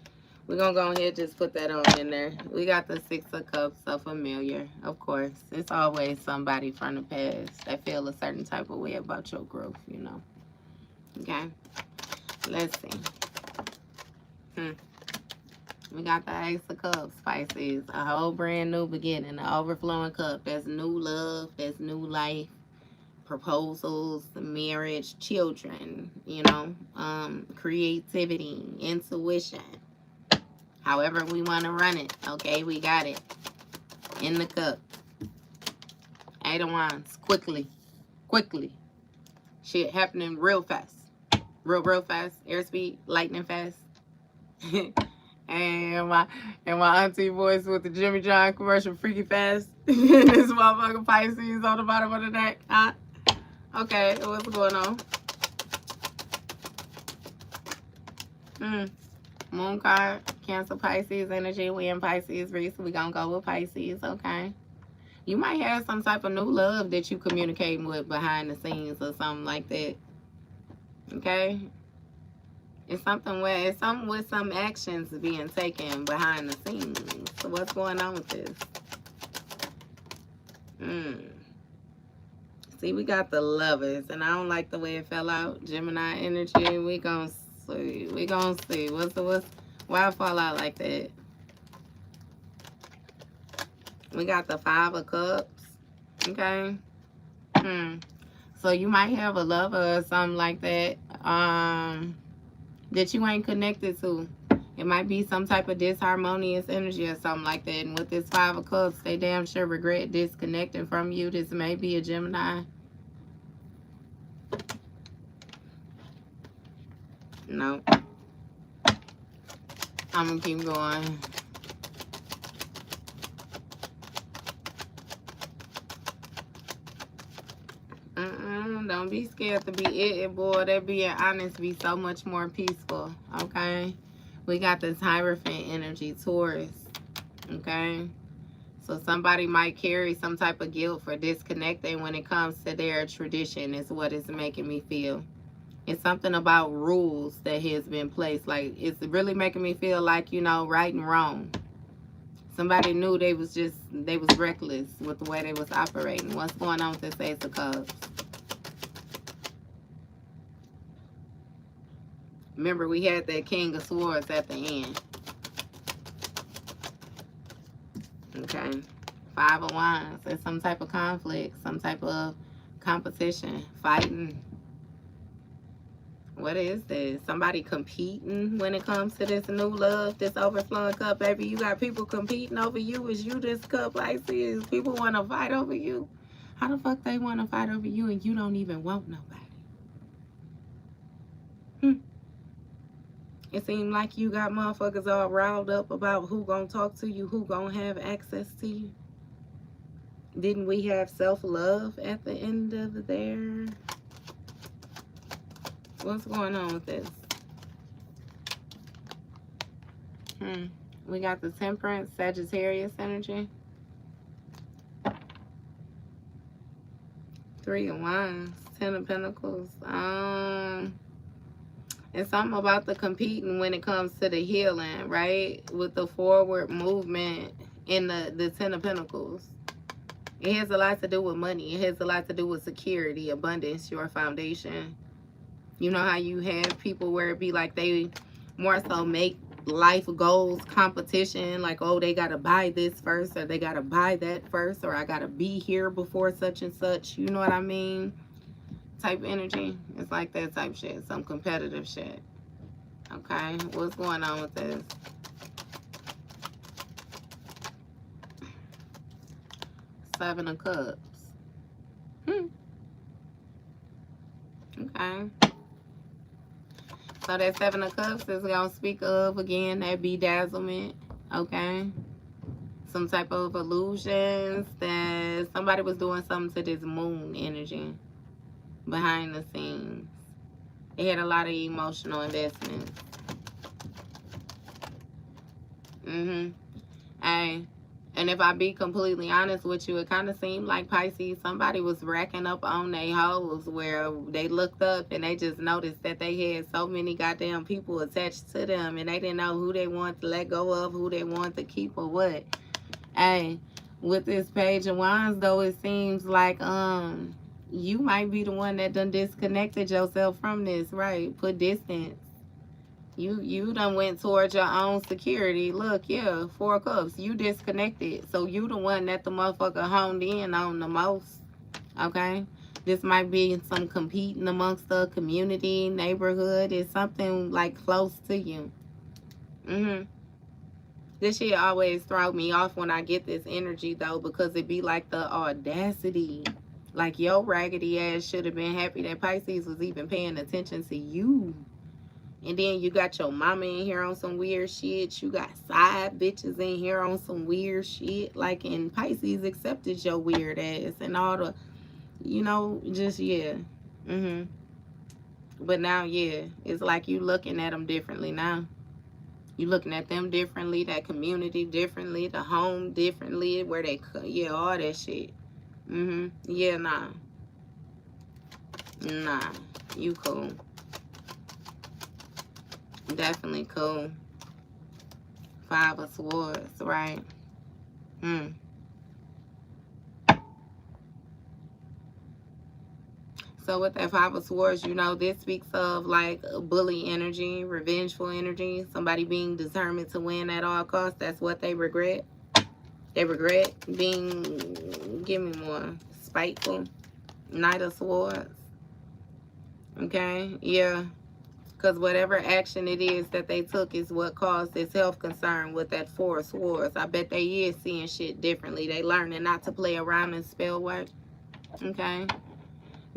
We're going to go ahead and just put that on in there. We got the 6 of Cups, so familiar. Of course. It's always somebody from the past that feel a certain type of way about your growth, you know. Okay. Let's see. We got the Ace of Cups, Pisces. A whole brand new beginning. An overflowing cup. That's new love. That's new life. Proposals, marriage, children, you know. Creativity, intuition. However we want to run it. Okay, we got it. In the cup. 8 of Wands. Quickly. Shit happening real fast. Real fast. Airspeed. Lightning fast. and my auntie voice with the Jimmy John commercial, freaky fast. This motherfucker Pisces on the bottom of the deck. Okay, what's going on? Moon card, Cancer, Pisces energy. We in Pisces, Reese. We gonna go with Pisces, okay? You might have some type of new love that you communicating with behind the scenes or something like that. Okay? It's something with some actions being taken behind the scenes. So what's going on with this? See, we got the Lovers, and I don't like the way it fell out. Gemini energy. We gonna see. We gonna see. Why it fall out like that? We got the Five of Cups. Okay. So you might have a lover or something like that. That you ain't connected to. It might be some type of disharmonious energy or something like that. And with this Five of Cups, they damn sure regret disconnecting from you. This may be a Gemini. No. I'm going to keep going. Don't be scared to be it, boy. That being honest be so much more peaceful. Okay? We got this Hierophant energy, Taurus. Okay? So somebody might carry some type of guilt for disconnecting when it comes to their tradition is what it's making me feel. It's something about rules that has been placed. Like, it's really making me feel like, you know, right and wrong. Somebody knew they was reckless with the way they was operating. What's going on with this Ace of Cups? Remember, we had that King of Swords at the end. Okay. Five of Wands. There's some type of conflict, some type of competition, fighting. What is this? Somebody competing when it comes to this new love, this overflowing cup, baby. You got people competing over you. Is you this cup like this? People want to fight over you. How the fuck they want to fight over you and you don't even want nobody? It seemed like you got motherfuckers all riled up about who gonna talk to you, who gonna have access to you. Didn't we have self-love at the end of there? What's going on with this? We got the Temperance, Sagittarius energy. Three of Wands, Ten of Pentacles. It's something about the competing when it comes to the healing, right? With the forward movement in the Ten of Pentacles. It has a lot to do with money. It has a lot to do with security, abundance, your foundation. You know how you have people where it be like they more so make life goals competition, like, oh, they gotta buy this first, or they gotta buy that first, or I gotta be here before such and such, you know what I mean, type energy. It's like that type shit, some competitive shit. Okay, what's going on with this? Seven of Cups. Okay. So that Seven of Cups is going to speak of, again, that bedazzlement, okay? Some type of illusions that somebody was doing something to this moon energy behind the scenes. It had a lot of emotional investments. And if I be completely honest with you, it kind of seemed like Pisces, somebody was racking up on their hoes where they looked up and they just noticed that they had so many goddamn people attached to them and they didn't know who they wanted to let go of, who they wanted to keep or what. Hey, with this Page of Wands, though, it seems like you might be the one that done disconnected yourself from this, right? Put distance. You done went towards your own security. Look, yeah, Four of Cups. You disconnected. So you the one that the motherfucker honed in on the most. Okay? This might be some competing amongst the community, neighborhood. It's something like close to you. This shit always throw me off when I get this energy, though, because it be like the audacity. Like, your raggedy ass should have been happy that Pisces was even paying attention to you. And then you got your mama in here on some weird shit. You got side bitches in here on some weird shit. Like, and Pisces accepted your weird ass and all the, you know, just, yeah. But now, yeah, it's like you looking at them differently now. You looking at them differently, that community differently, the home differently, where they, yeah, all that shit. Yeah, nah. Nah. You cool. Definitely cool. 5 of Swords, right? So with that 5 of Swords, you know, this speaks of like bully energy, revengeful energy, somebody being determined to win at all costs. That's what they regret. They regret being, give me more, spiteful. Knight of Swords. Okay, yeah. Because whatever action it is that they took is what caused this health concern with that 4 of Swords. I bet they is seeing shit differently. They learning not to play around and spell work. Okay.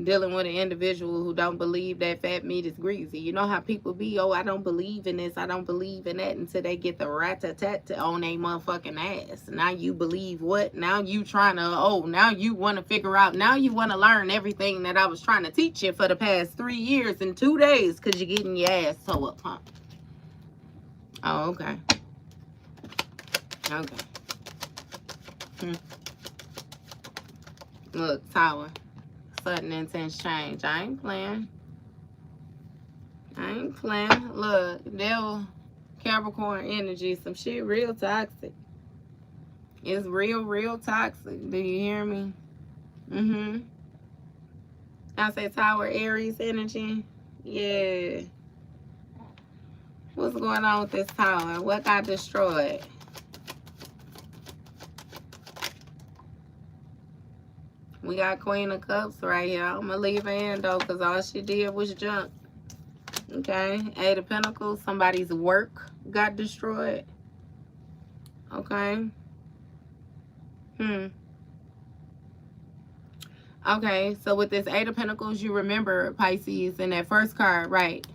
Dealing with an individual who don't believe that fat meat is greasy. You know how people be, oh, I don't believe in this, I don't believe in that, until they get the rat-a-tat on their motherfucking ass. Now you believe what? Now you trying to, oh, now you want to figure out, now you want to learn everything that I was trying to teach you for the past 3 years in 2 days because you're getting your ass toe up, huh? Oh, okay. Okay. Look, Tower. Sudden intense change. I ain't playing. I ain't playing. Look, Devil, Capricorn energy, some shit real toxic. It's real toxic. Do you hear me? I say Tower, Aries energy. Yeah. What's going on with this tower? What got destroyed? We got Queen of Cups right here. I'm going to leave her in, though, because all she did was jump. Okay. 8 of Pentacles. Somebody's work got destroyed. Okay. Okay. So with this 8 of Pentacles, you remember, Pisces, in that first card, right?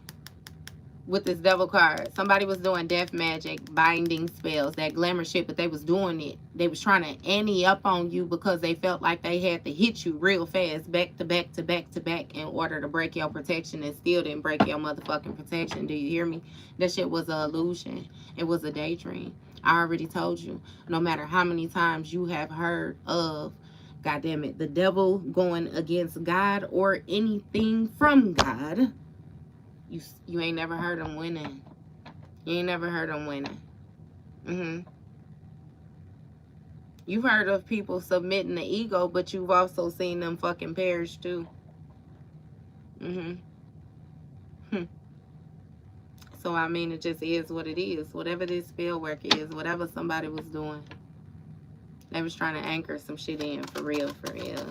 With this Devil card, somebody was doing death magic, binding spells, that glamour shit, but they was doing it. They was trying to ante up on you because they felt like they had to hit you real fast, back to back to back to back, in order to break your protection, and still didn't break your motherfucking protection. Do you hear me? That shit was an illusion. It was a daydream. I already told you. No matter how many times you have heard of, goddamn it, the devil going against God or anything from God, you ain't never heard them winning. You ain't never heard them winning. You've heard of people submitting the ego, but you've also seen them fucking perish too. So, I mean, it just is what it is. Whatever this spell work is, whatever somebody was doing, they was trying to anchor some shit in for real, for real.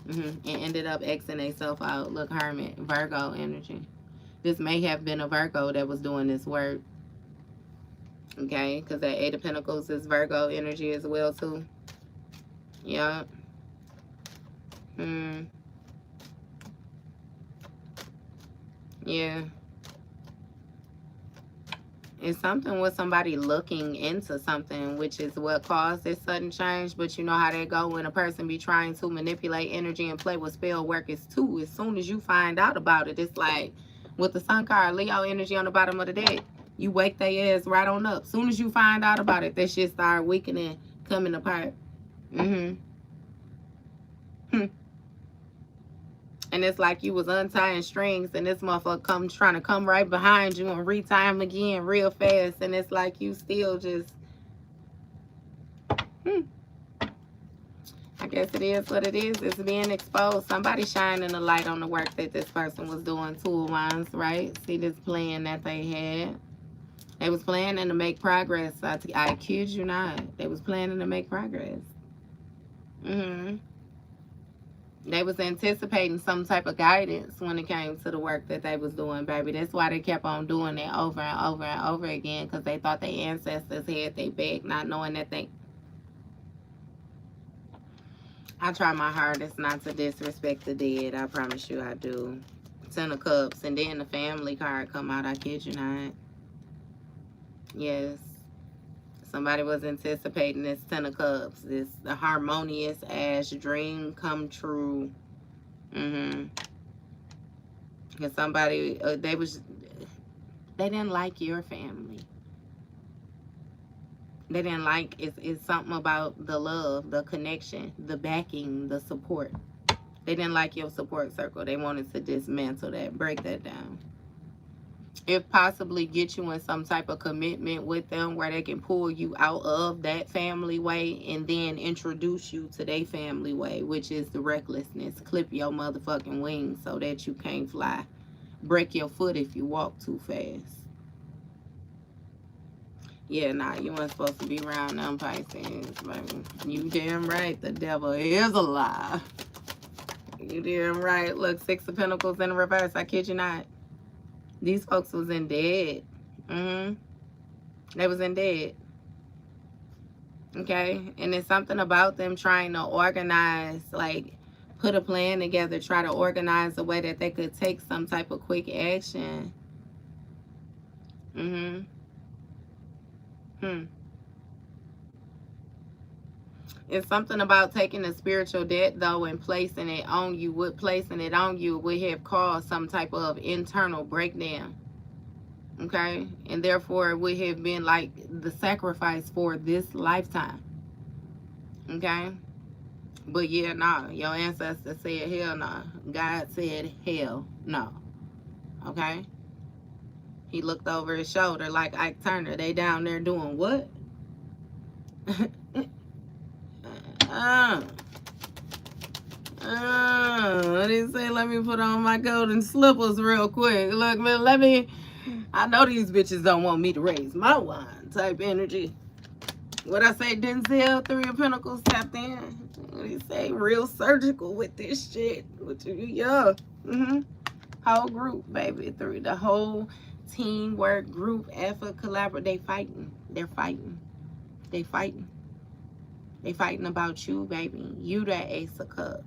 And ended up Xing themselves out. Look, Hermit, Virgo energy. This may have been a Virgo that was doing this work. Okay, because that 8 of Pentacles is Virgo energy as well, too. Yup. Yeah. It's something with somebody looking into something, which is what caused this sudden change. But you know how they go when a person be trying to manipulate energy and play with spell work is too. As soon as you find out about it, it's like with the Sun card, Leo energy on the bottom of the deck. You wake their ass right on up. As soon as you find out about it, that shit start weakening, coming apart. And it's like you was untying strings, and this motherfucker trying to come right behind you and retie him again real fast. And it's like you still just, I guess it is what it is. It's being exposed. Somebody shining a light on the work that this person was doing. 2 of Wands, right? See this plan that they had. They was planning to make progress. I kid you not. They was planning to make progress. They was anticipating some type of guidance when it came to the work that they was doing, baby. That's why they kept on doing it over and over and over again, because they thought their ancestors had their back, not knowing that they... I try my hardest not to disrespect the dead. I promise you I do. 10 of Cups, and then the family card come out. I kid you not. Yes. Somebody was anticipating this 10 of Cups, this the harmonious ass dream come true. Because somebody, they didn't like your family. They didn't like it's something about the love, the connection, the backing, the support. They didn't like your support circle. They wanted to dismantle that, break that down. If possibly get you in some type of commitment with them where they can pull you out of that family way and then introduce you to their family way, which is the recklessness. Clip your motherfucking wings so that you can't fly. Break your foot if you walk too fast. Yeah, nah, you weren't supposed to be around them Pisces, baby. You damn right, the devil is a lie. You damn right. Look, Six of Pentacles in reverse. I kid you not. These folks was in debt. They was in debt. Okay? And it's something about them trying to organize, like, put a plan together, try to organize a way that they could take some type of quick action. It's something about taking a spiritual debt, though, and placing it on you. Placing it on you would have caused some type of internal breakdown. Okay? And therefore, it would have been like the sacrifice for this lifetime. Okay? But yeah, nah. Your ancestors said hell nah. God said hell no. Okay? He looked over his shoulder like Ike Turner. They down there doing what? What did he say? Let me put on my golden slippers real quick. Look, man, I know these bitches don't want me to raise my wine type energy. What I say, Denzel, Three of Pentacles tapped in. What did he say? Real surgical with this shit. With you, yeah. Whole group, baby. The whole teamwork group effort, collaborate. They fighting. They're fighting. They fighting. They fighting about you, baby. You that Ace of Cups.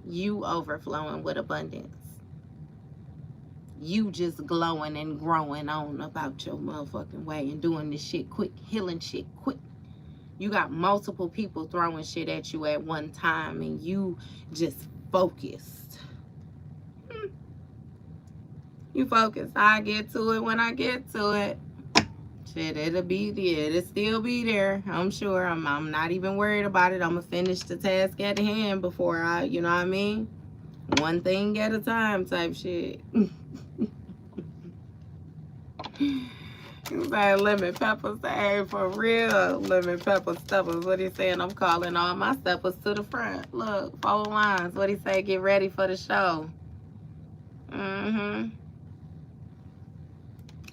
You overflowing with abundance. You just glowing and growing on about your motherfucking way and doing this shit quick, healing shit quick. You got multiple people throwing shit at you at one time and you just focused. You focused. I get to it when I get to it. Shit, it'll still be there. I'm sure. I'm not even worried about it. I'm gonna finish the task at hand before I, you know what I mean? One thing at a time type shit. He's like, lemon peppers, hey, for real. Lemon pepper steppers. What he saying? I'm calling all my steppers to the front. Look, 4 lines. What he say? Get ready for the show.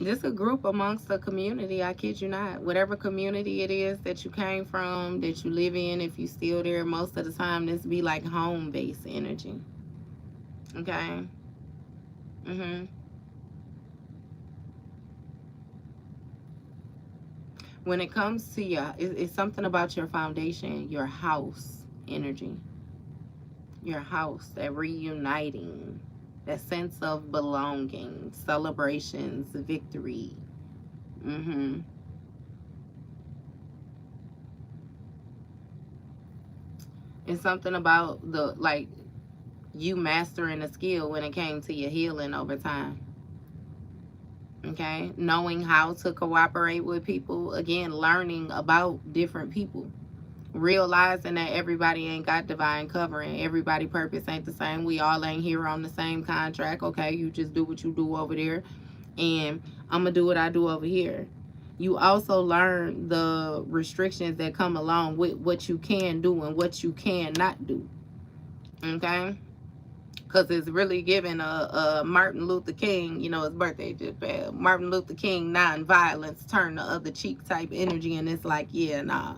This a group amongst the community, I kid you not. Whatever community it is that you came from, that you live in, if you still there, most of the time this be like home-based energy. Okay? When it comes to your, it's something about your foundation, your house energy. Your house, that reuniting. That sense of belonging, celebrations, victory. It's something about the, like, you mastering a skill when it came to your healing over time. Okay? Knowing how to cooperate with people. Again, learning about different people. Realizing that everybody ain't got divine covering. Everybody purpose ain't the same. We all ain't here on the same contract. Okay, you just do what you do over there, and I'm gonna do what I do over here. You also learn the restrictions that come along with what you can do and what you cannot do. Okay, because it's really giving a Martin Luther King, you know, his birthday just passed. Martin Luther King, non-violence, turn the other cheek type energy, and it's like, yeah, nah.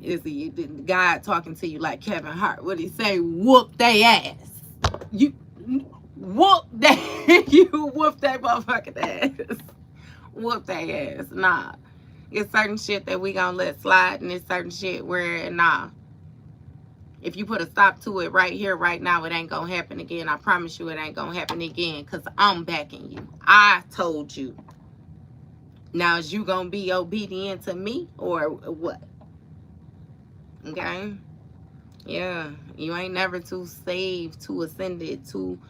Is the God talking to you like Kevin Hart? What he say? Whoop they ass. You whoop that. You whoop that motherfucking ass. Whoop they ass. Nah. It's certain shit that we gonna let slide, and it's certain shit where nah. If you put a stop to it right here, right now, it ain't gonna happen again. I promise you, it ain't gonna happen again. Cause I'm backing you. I told you. Now is you gonna be obedient to me or what? Okay? Yeah. You ain't never too saved, too ascended, too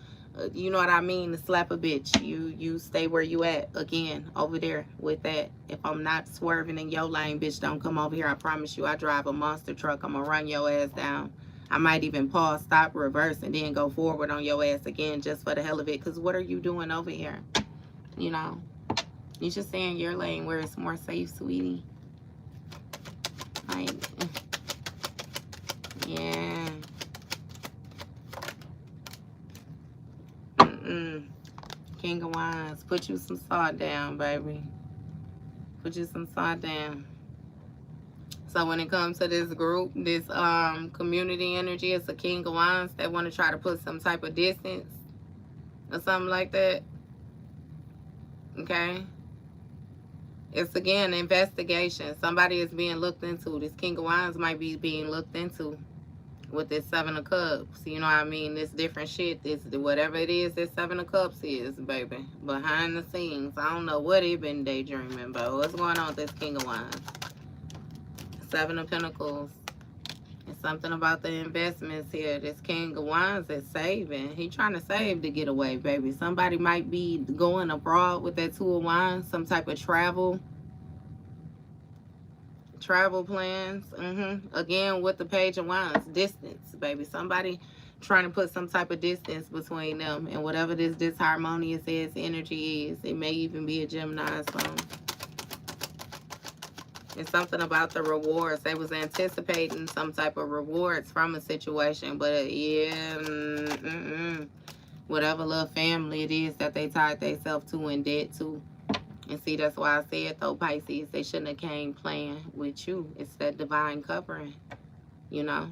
You know what I mean? To slap a bitch. You stay where you at. Again, over there with that. If I'm not swerving in your lane, bitch, don't come over here. I promise you, I drive a monster truck. I'm gonna run your ass down. I might even pause, stop, reverse, and then go forward on your ass again just for the hell of it. Because what are you doing over here? You know? You should stay in your lane where it's more safe, sweetie. Like, yeah. King of Wands. Put you some salt down, baby. Put you some salt down. So when it comes to this group, this community energy, it's a King of Wands that want to try to put some type of distance or something like that. Okay? It's, again, investigation. Somebody is being looked into. This King of Wands might be being looked into with this Seven of Cups. You know what I mean? This different shit. This, whatever it is this Seven of Cups is, baby. Behind the scenes. I don't know what he been daydreaming about. What's going on with this King of Wands? Seven of Pentacles. It's something about the investments here. This King of Wands is saving. He trying to save to get away, baby. Somebody might be going abroad with that Two of Wands. Some type of travel plans. Again, with the Page of Wands, distance, baby. Somebody trying to put some type of distance between them and whatever this disharmonious is energy is. It may even be a Gemini song. It's something about the rewards. They was anticipating some type of rewards from a situation, but yeah, whatever little family it is that they tied themselves to in debt to. And see, that's why I said, though, Pisces, they shouldn't have came playing with you. It's that divine covering, you know.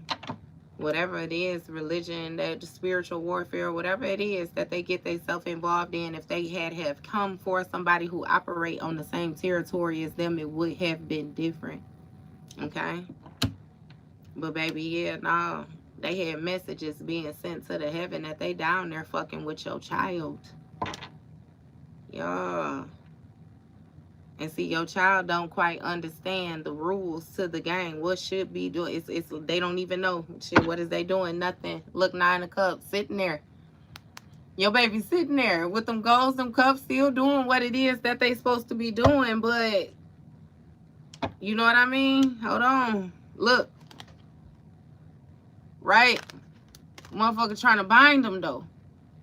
Whatever it is, religion, that spiritual warfare, whatever it is that they get themselves involved in, if they have come for somebody who operate on the same territory as them, it would have been different, okay? But, baby, yeah, no. They had messages being sent to the heaven that they down there fucking with your child. Yeah. And see, your child don't quite understand the rules to the game. What should be doing? It's they don't even know. Shit, what is they doing? Nothing. Look, Nine of Cups sitting there. Your baby sitting there with them goals, them cups, still doing what it is that they supposed to be doing. But you know what I mean? Hold on. Look. Right? Motherfucker trying to bind them though.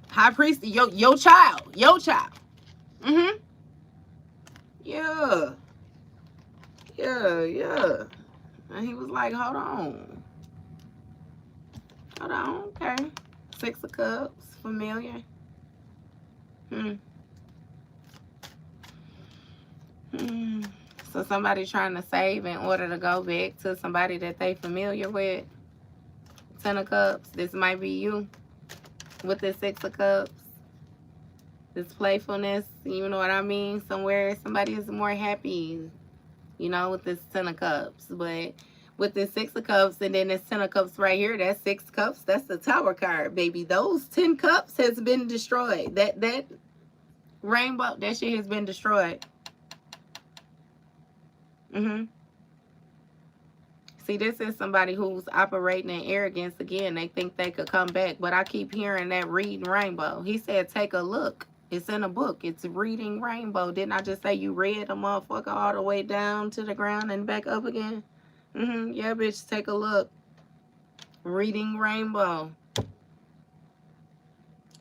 High priest, your child. Your child. Yeah. Yeah. And he was like, hold on. Okay. Six of Cups, familiar. So somebody trying to save in order to go back to somebody that they familiar with. Ten of Cups, this might be you with this Six of Cups. This playfulness, you know what I mean? Somewhere somebody is more happy, you know, with this Ten of Cups. But with this Six of Cups and then this Ten of Cups right here, that's Six Cups. That's the Tower card, baby. Those 10 cups has been destroyed. That rainbow, that shit has been destroyed. See, this is somebody who's operating in arrogance again. They think they could come back. But I keep hearing that reading rainbow. He said, take a look. It's in a book. It's reading rainbow. Didn't I just say you read a motherfucker all the way down to the ground and back up again? Yeah, bitch, take a look. Reading rainbow.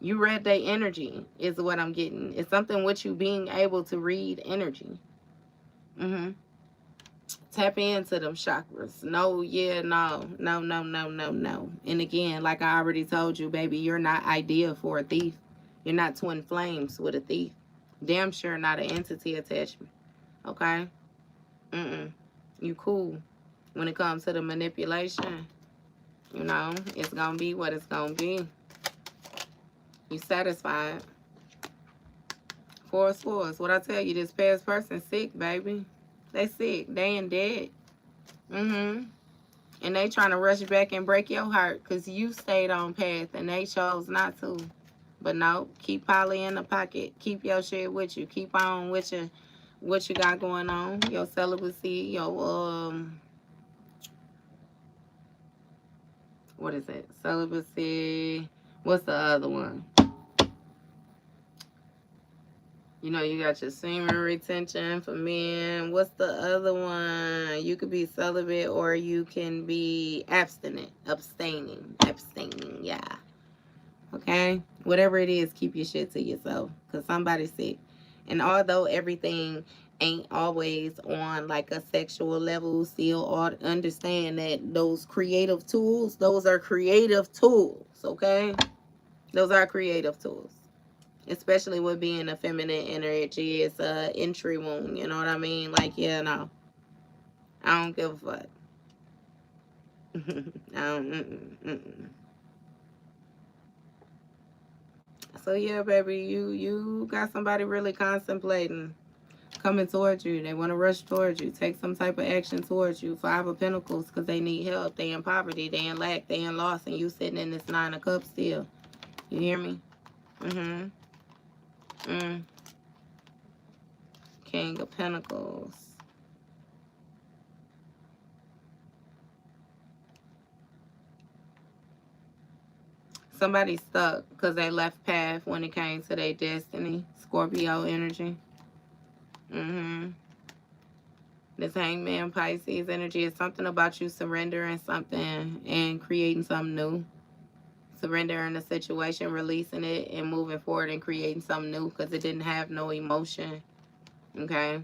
You read their energy is what I'm getting. It's something with you being able to read energy. Tap into them chakras. No, yeah, no. And again, like I already told you, baby, you're not ideal for a thief. You're not twin flames with a thief. Damn sure not an entity attachment. Okay? You cool. When it comes to the manipulation, you know, it's gonna be what it's gonna be. You satisfied. Four of Swords. What I tell you, this past person sick, baby. They sick. They ain't dead. And they trying to rush back and break your heart because you stayed on path and they chose not to. But no, keep Polly in the pocket. Keep your shit with you. Keep on with your, what you got going on. Your celibacy, your, what is it? Celibacy. What's the other one? You know, you got your semen retention for men. What's the other one? You could be celibate or you can be abstinent. Abstaining, yeah. Okay? Whatever it is, keep your shit to yourself. Because somebody's sick. And although everything ain't always on like a sexual level, still understand that those creative tools, those are creative tools. Okay? Those are creative tools. Especially with being a feminine energy, it's a entry wound. You know what I mean? Like, yeah, no, I don't give a fuck. I don't. So yeah, baby, you got somebody really contemplating coming towards you. They want to rush towards you, take some type of action towards you. Five of Pentacles, because they need help. They in poverty, they in lack, they in loss, and you sitting in this Nine of Cups still. You hear me? King of Pentacles. Somebody stuck because they left path when it came to their destiny. Scorpio energy. This Hangman Pisces energy is something about you surrendering something and creating something new. Surrendering a situation, releasing it, and moving forward and creating something new because it didn't have no emotion. Okay?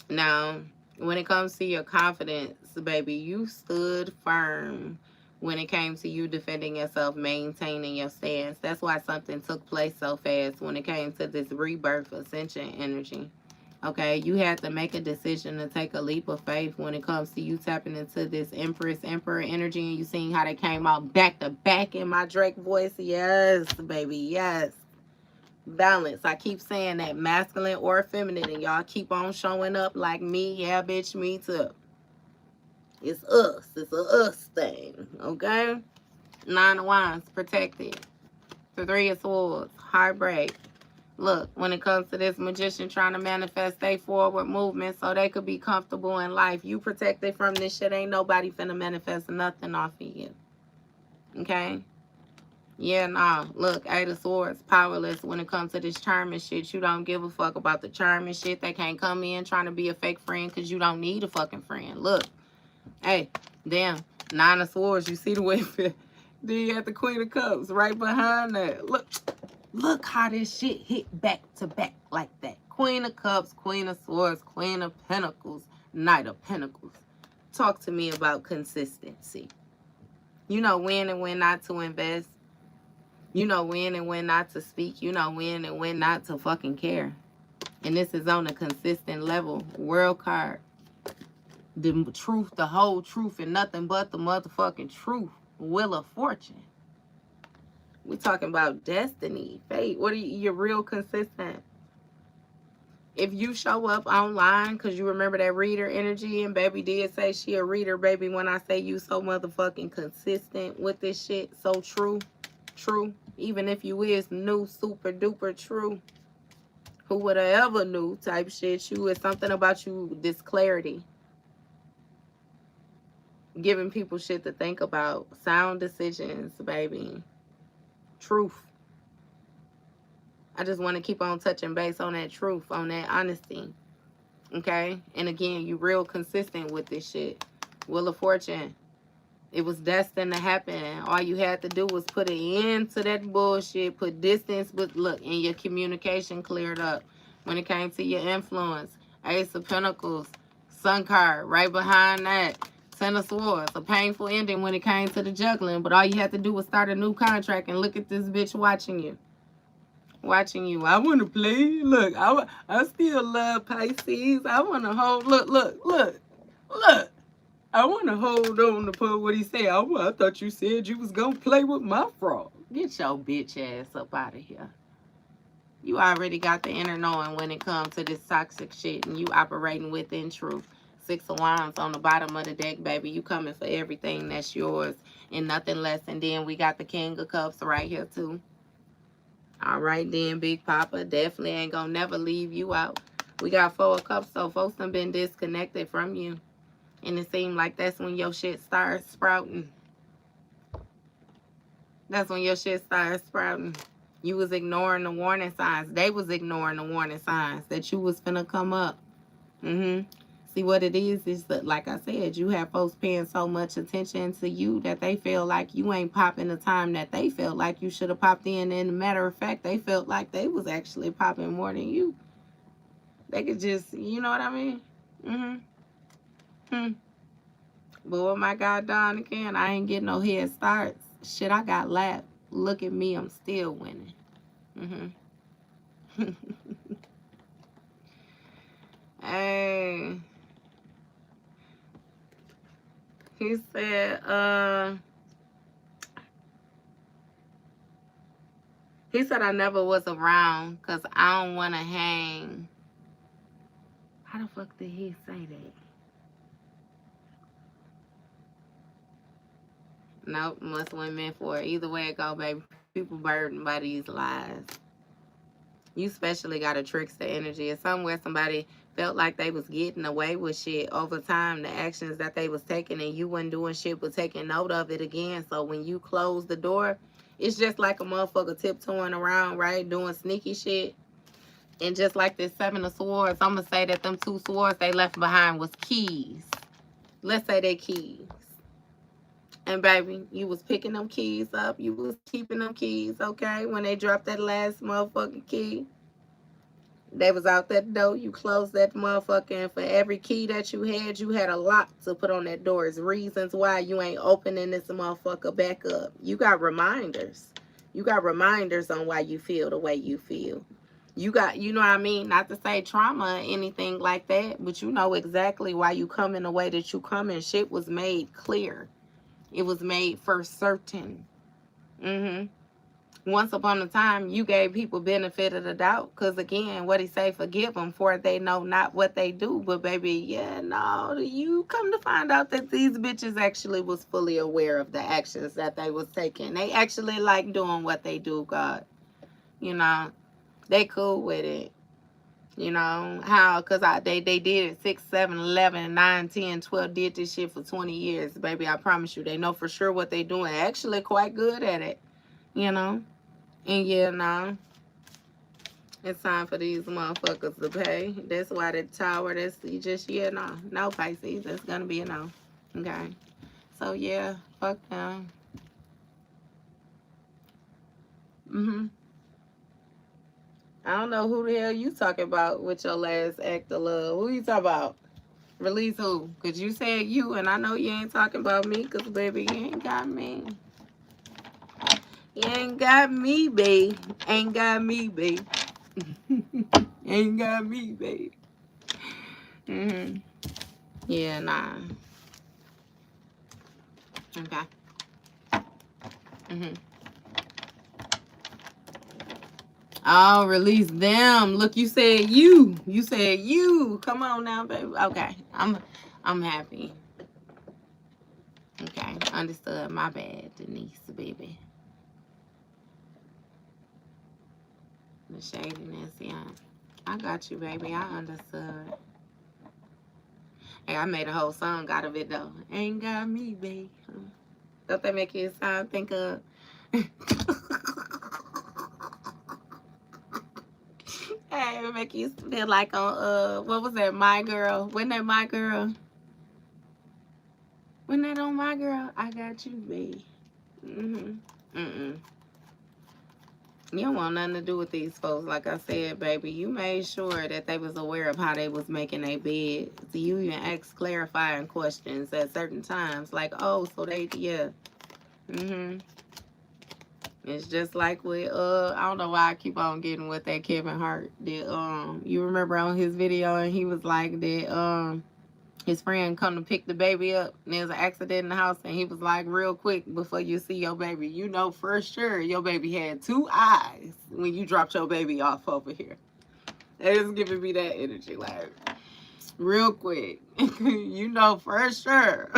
Now, when it comes to your confidence, baby, you stood firm when it came to you defending yourself, maintaining your stance. That's why something took place so fast when it came to this rebirth ascension energy. Okay, you had to make a decision to take a leap of faith when it comes to you tapping into this Empress, Emperor energy, and you seeing how they came out back to back in my Drake voice. Yes, baby, yes. Balance. I keep saying that, masculine or feminine, and y'all keep on showing up like me. Yeah, bitch, me too. It's us. It's a us thing. Okay? Nine of Wands, protected. The Three of Swords, heartbreak. Look, when it comes to this magician trying to manifest their forward movement so they could be comfortable in life, you protected from this shit. Ain't nobody finna manifest nothing off of you. Okay? Yeah, nah. Look, Eight of Swords, powerless when it comes to this charming shit. You don't give a fuck about the charming shit. They can't come in trying to be a fake friend because you don't need a fucking friend. Look. Hey, damn. Nine of Swords. You see the way then you got the Queen of Cups right behind that. Look how this shit hit back to back like that. Queen of Cups, Queen of Swords, Queen of Pentacles, Knight of Pentacles. Talk to me about consistency. You know when and when not to invest. You know when and when not to speak. You know when and when not to fucking care. And this is on a consistent level. World card. The truth, the whole truth, and nothing but the motherfucking truth. Wheel of Fortune. We're talking about destiny, fate. What are you're real consistent. If you show up online because you remember that reader energy, and baby did say she a reader, baby, when I say you so motherfucking consistent with this shit, so true. Even if you is new, super duper true, who would have ever knew type shit, you is something about you, this clarity, giving people shit to think about, sound decisions, baby, truth. I just want to keep on touching base on that truth, on that honesty. Okay? And again, you real consistent with this shit. Wheel of Fortune. It was destined to happen. All you had to do was put an end to that bullshit, put distance, but look, and your communication cleared up. When it came to your influence, Ace of Pentacles, Sun card, right behind that, Ten of Swords, a painful ending when it came to the juggling, but all you had to do was start a new contract and look at this bitch watching you. I want to play. Look, I still love Pisces. I want to hold. Look. I want to hold on to put what he said. I thought you said you was going to play with my frog. Get your bitch ass up out of here. You already got the inner knowing when it comes to this toxic shit, and you operating within truth. Six of Wands on the bottom of the deck, baby. You coming for everything that's yours and nothing less. And then we got the King of Cups right here, too. All right, then, Big Papa. Definitely ain't going to never leave you out. We got Four of Cups, so folks done been disconnected from you. And it seemed like that's when your shit starts sprouting. That's when your shit starts sprouting. You was ignoring the warning signs. They was ignoring the warning signs that you was finna come up. See what it is that, like I said, you have folks paying so much attention to you that they feel like you ain't popping the time that they felt like you should have popped in. And a matter of fact, they felt like they was actually popping more than you. They could just, you know what I mean? But with my God done again, I ain't getting no head starts. Shit, I got lapped. Look at me, I'm still winning. Hey. He said, I never was around because I don't want to hang. How the fuck did he say that? Nope, must went meant for it. Either way it go, baby. People burdened by these lies. You especially got a trickster energy. It's somewhere somebody felt like they was getting away with shit over time, the actions that they was taking, and you wasn't doing shit but taking note of it again. So when you close the door, it's just like a motherfucker tiptoeing around, right, doing sneaky shit. And just like this 7 of Swords, I'm going to say that them 2 swords they left behind was keys. Let's say they keys. And baby, you was picking them keys up. You was keeping them keys, okay? When they dropped that last motherfucking key, they was out that door. You closed that motherfucker, and for every key that you had a lock to put on that door. It's reasons why you ain't opening this motherfucker back up. You got reminders. You got reminders on why you feel the way you feel. You got, you know what I mean? Not to say trauma or anything like that, but you know exactly why you come in the way that you come in. Shit was made clear. It was made for certain. Once upon a time, you gave people benefit of the doubt. Because again, what he say, forgive them for they know not what they do. But baby, yeah, no, you come to find out that these bitches actually was fully aware of the actions that they was taking. They actually like doing what they do, God. You know, they cool with it. You know, how? Because they did it 6, 7, 11, 9, 10, 12, did this shit for 20 years. Baby, I promise you, they know for sure what they doing. Actually quite good at it, you know. And yeah, no. It's time for these motherfuckers to pay. That's why the tower, that's just, yeah, no. No, Pisces, that's going to be a no. Okay. So, yeah, fuck them. I don't know who the hell you talking about with your last act of love. Who you talking about? Release who? Because you said you, and I know you ain't talking about me, because, baby, you ain't got me. You ain't got me, babe. Ain't got me, babe. Ain't got me, babe. Yeah, nah. Okay. Oh, release them. Look, you said you. You said you. Come on now, baby. Okay. I'm happy. Okay. Understood. My bad, Denise, baby. The shadiness, yeah. I got you, baby. I understood. Hey, I made a whole song out of it, though. Ain't got me, babe. Don't that make you sound, think of... Hey, it make you feel like on, what was that, My Girl? Wasn't that My Girl? Wasn't that on My Girl? I got you, babe. You don't want nothing to do with these folks. Like I said, baby, you made sure that they was aware of how they was making their bed. So you even asked clarifying questions at certain times. Like, oh, so they, yeah. It's just like with, I don't know why I keep on getting with that Kevin Hart. That, you remember on his video, and he was like that, his friend come to pick the baby up, and there's an accident in the house, and he was like, real quick, before you see your baby, you know for sure your baby had 2 eyes when you dropped your baby off over here. That is giving me that energy, like, real quick. You know for sure.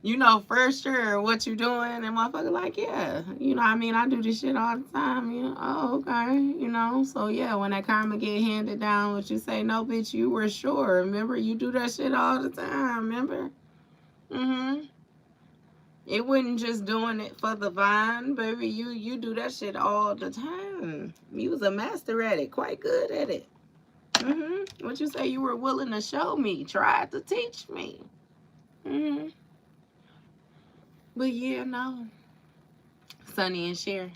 You know for sure what you doing, and motherfucker like, yeah, you know what I mean, I do this shit all the time, you know, oh, okay, you know, so yeah, when that karma get handed down, what you say, no, bitch, you were sure, remember, you do that shit all the time, remember, It wasn't just doing it for the vine, baby. You do that shit all the time. You was a master at it, quite good at it. What you say? You were willing to show me, tried to teach me. But yeah, no. Sonny and Cher.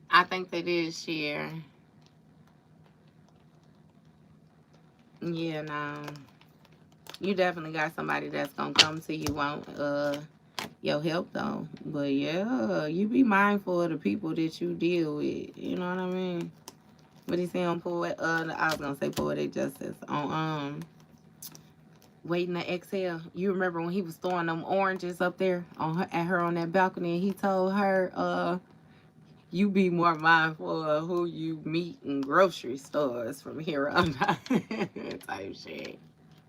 I think they did share. Yeah, no. You definitely got somebody that's gonna come to you want your help though. But yeah, you be mindful of the people that you deal with. You know what I mean? What he say on I was gonna say Poetic Justice on Waiting to Exhale. You remember when he was throwing them oranges up there at her on that balcony, and he told her, you be more mindful of who you meet in grocery stores from here on out. Type shit.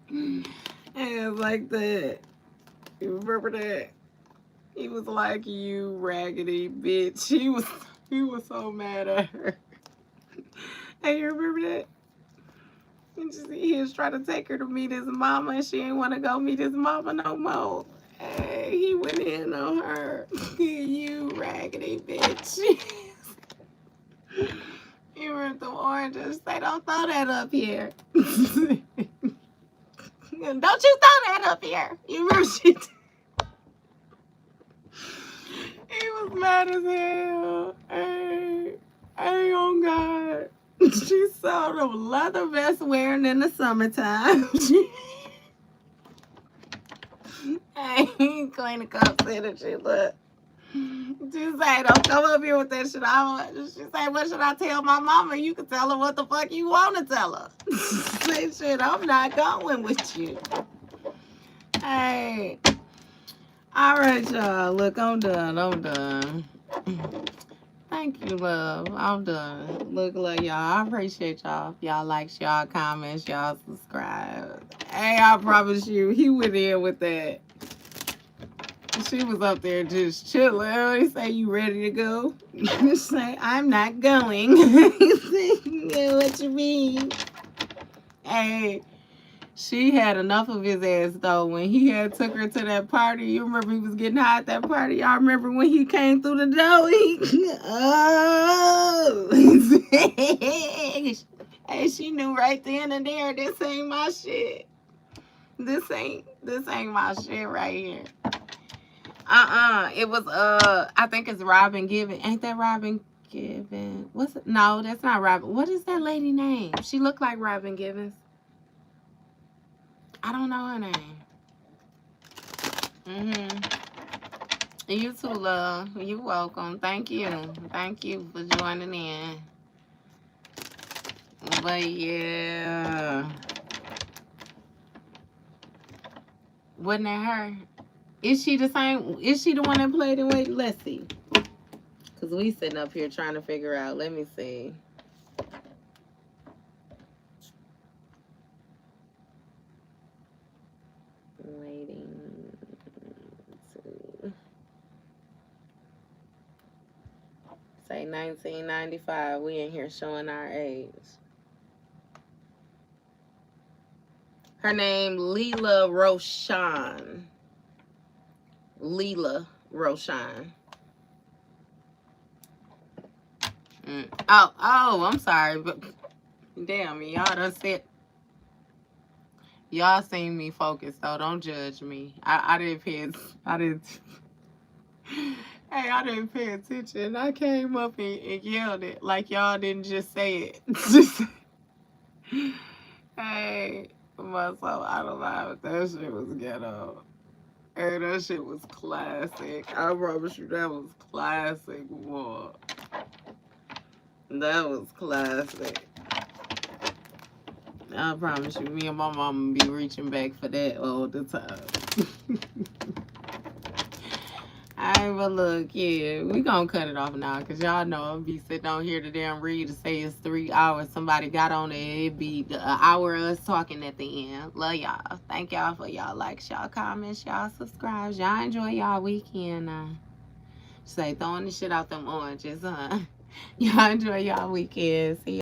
And it's like that. You remember that? He was like, you raggedy bitch. He was so mad at her. Hey, you remember that? He was trying to take her to meet his mama, and she didn't want to go meet his mama no more. Hey, he went in on her. You raggedy bitch. You were the oranges. They don't throw that up here. Don't you throw that up here. You remember she he was mad as hell. Hey, oh God. She saw them leather vest wearing in the summertime. Hey, clean the cups in and shit. Look. She say, don't come up here with that shit. She say, what should I tell my mama? You can tell her what the fuck you want to tell her. Say, shit, I'm not going with you. Hey. All right, y'all. Look, I'm done. Thank you, love. I'm done. Look, y'all. I appreciate y'all. Y'all likes, y'all comments, y'all subscribe. Hey, I promise you, he went in with that. She was up there just chilling. He say, you ready to go? Say, I'm not going. Yeah, what you mean? Hey, she had enough of his ass, though. When he had took her to that party, you remember he was getting high at that party? Y'all remember when he came through the door? Hey, she knew right then and there, this ain't my shit. This ain't my shit right here. It was I think it's Robin Given. Ain't that Robin Given? What's it? No, that's not Robin. What is that lady name? She looked like Robin Givens. I don't know her name. You too, love. You welcome. Thank you for joining in. But yeah, wasn't that her? Is she the same? Is she the one that played in Wait? Let's see. Because we sitting up here trying to figure out. Let me see. Waiting to say 1995. We in here showing our age. Her name, Leela Roshan. Leela Roshan. Oh, I'm sorry, but damn, y'all done said. Y'all seen me focus, though. Don't judge me. I didn't pay. Hey, I didn't pay attention. I came up and yelled it like y'all didn't just say it. Hey, myself, I don't know if that shit was ghetto. Hey, that shit was classic. I promise you, that was classic, boy. That was classic. I promise you, me and my mama be reaching back for that all the time. Alright, but look, yeah, we gonna cut it off now, because y'all know I'll be sitting on here to damn read to say it's 3 hours. Somebody got on it, it'd be an hour of us talking at the end. Love y'all. Thank y'all for y'all likes, y'all comments, y'all subscribes. Y'all enjoy y'all weekend. Say throwing the shit out them oranges, huh? Y'all enjoy y'all weekend. See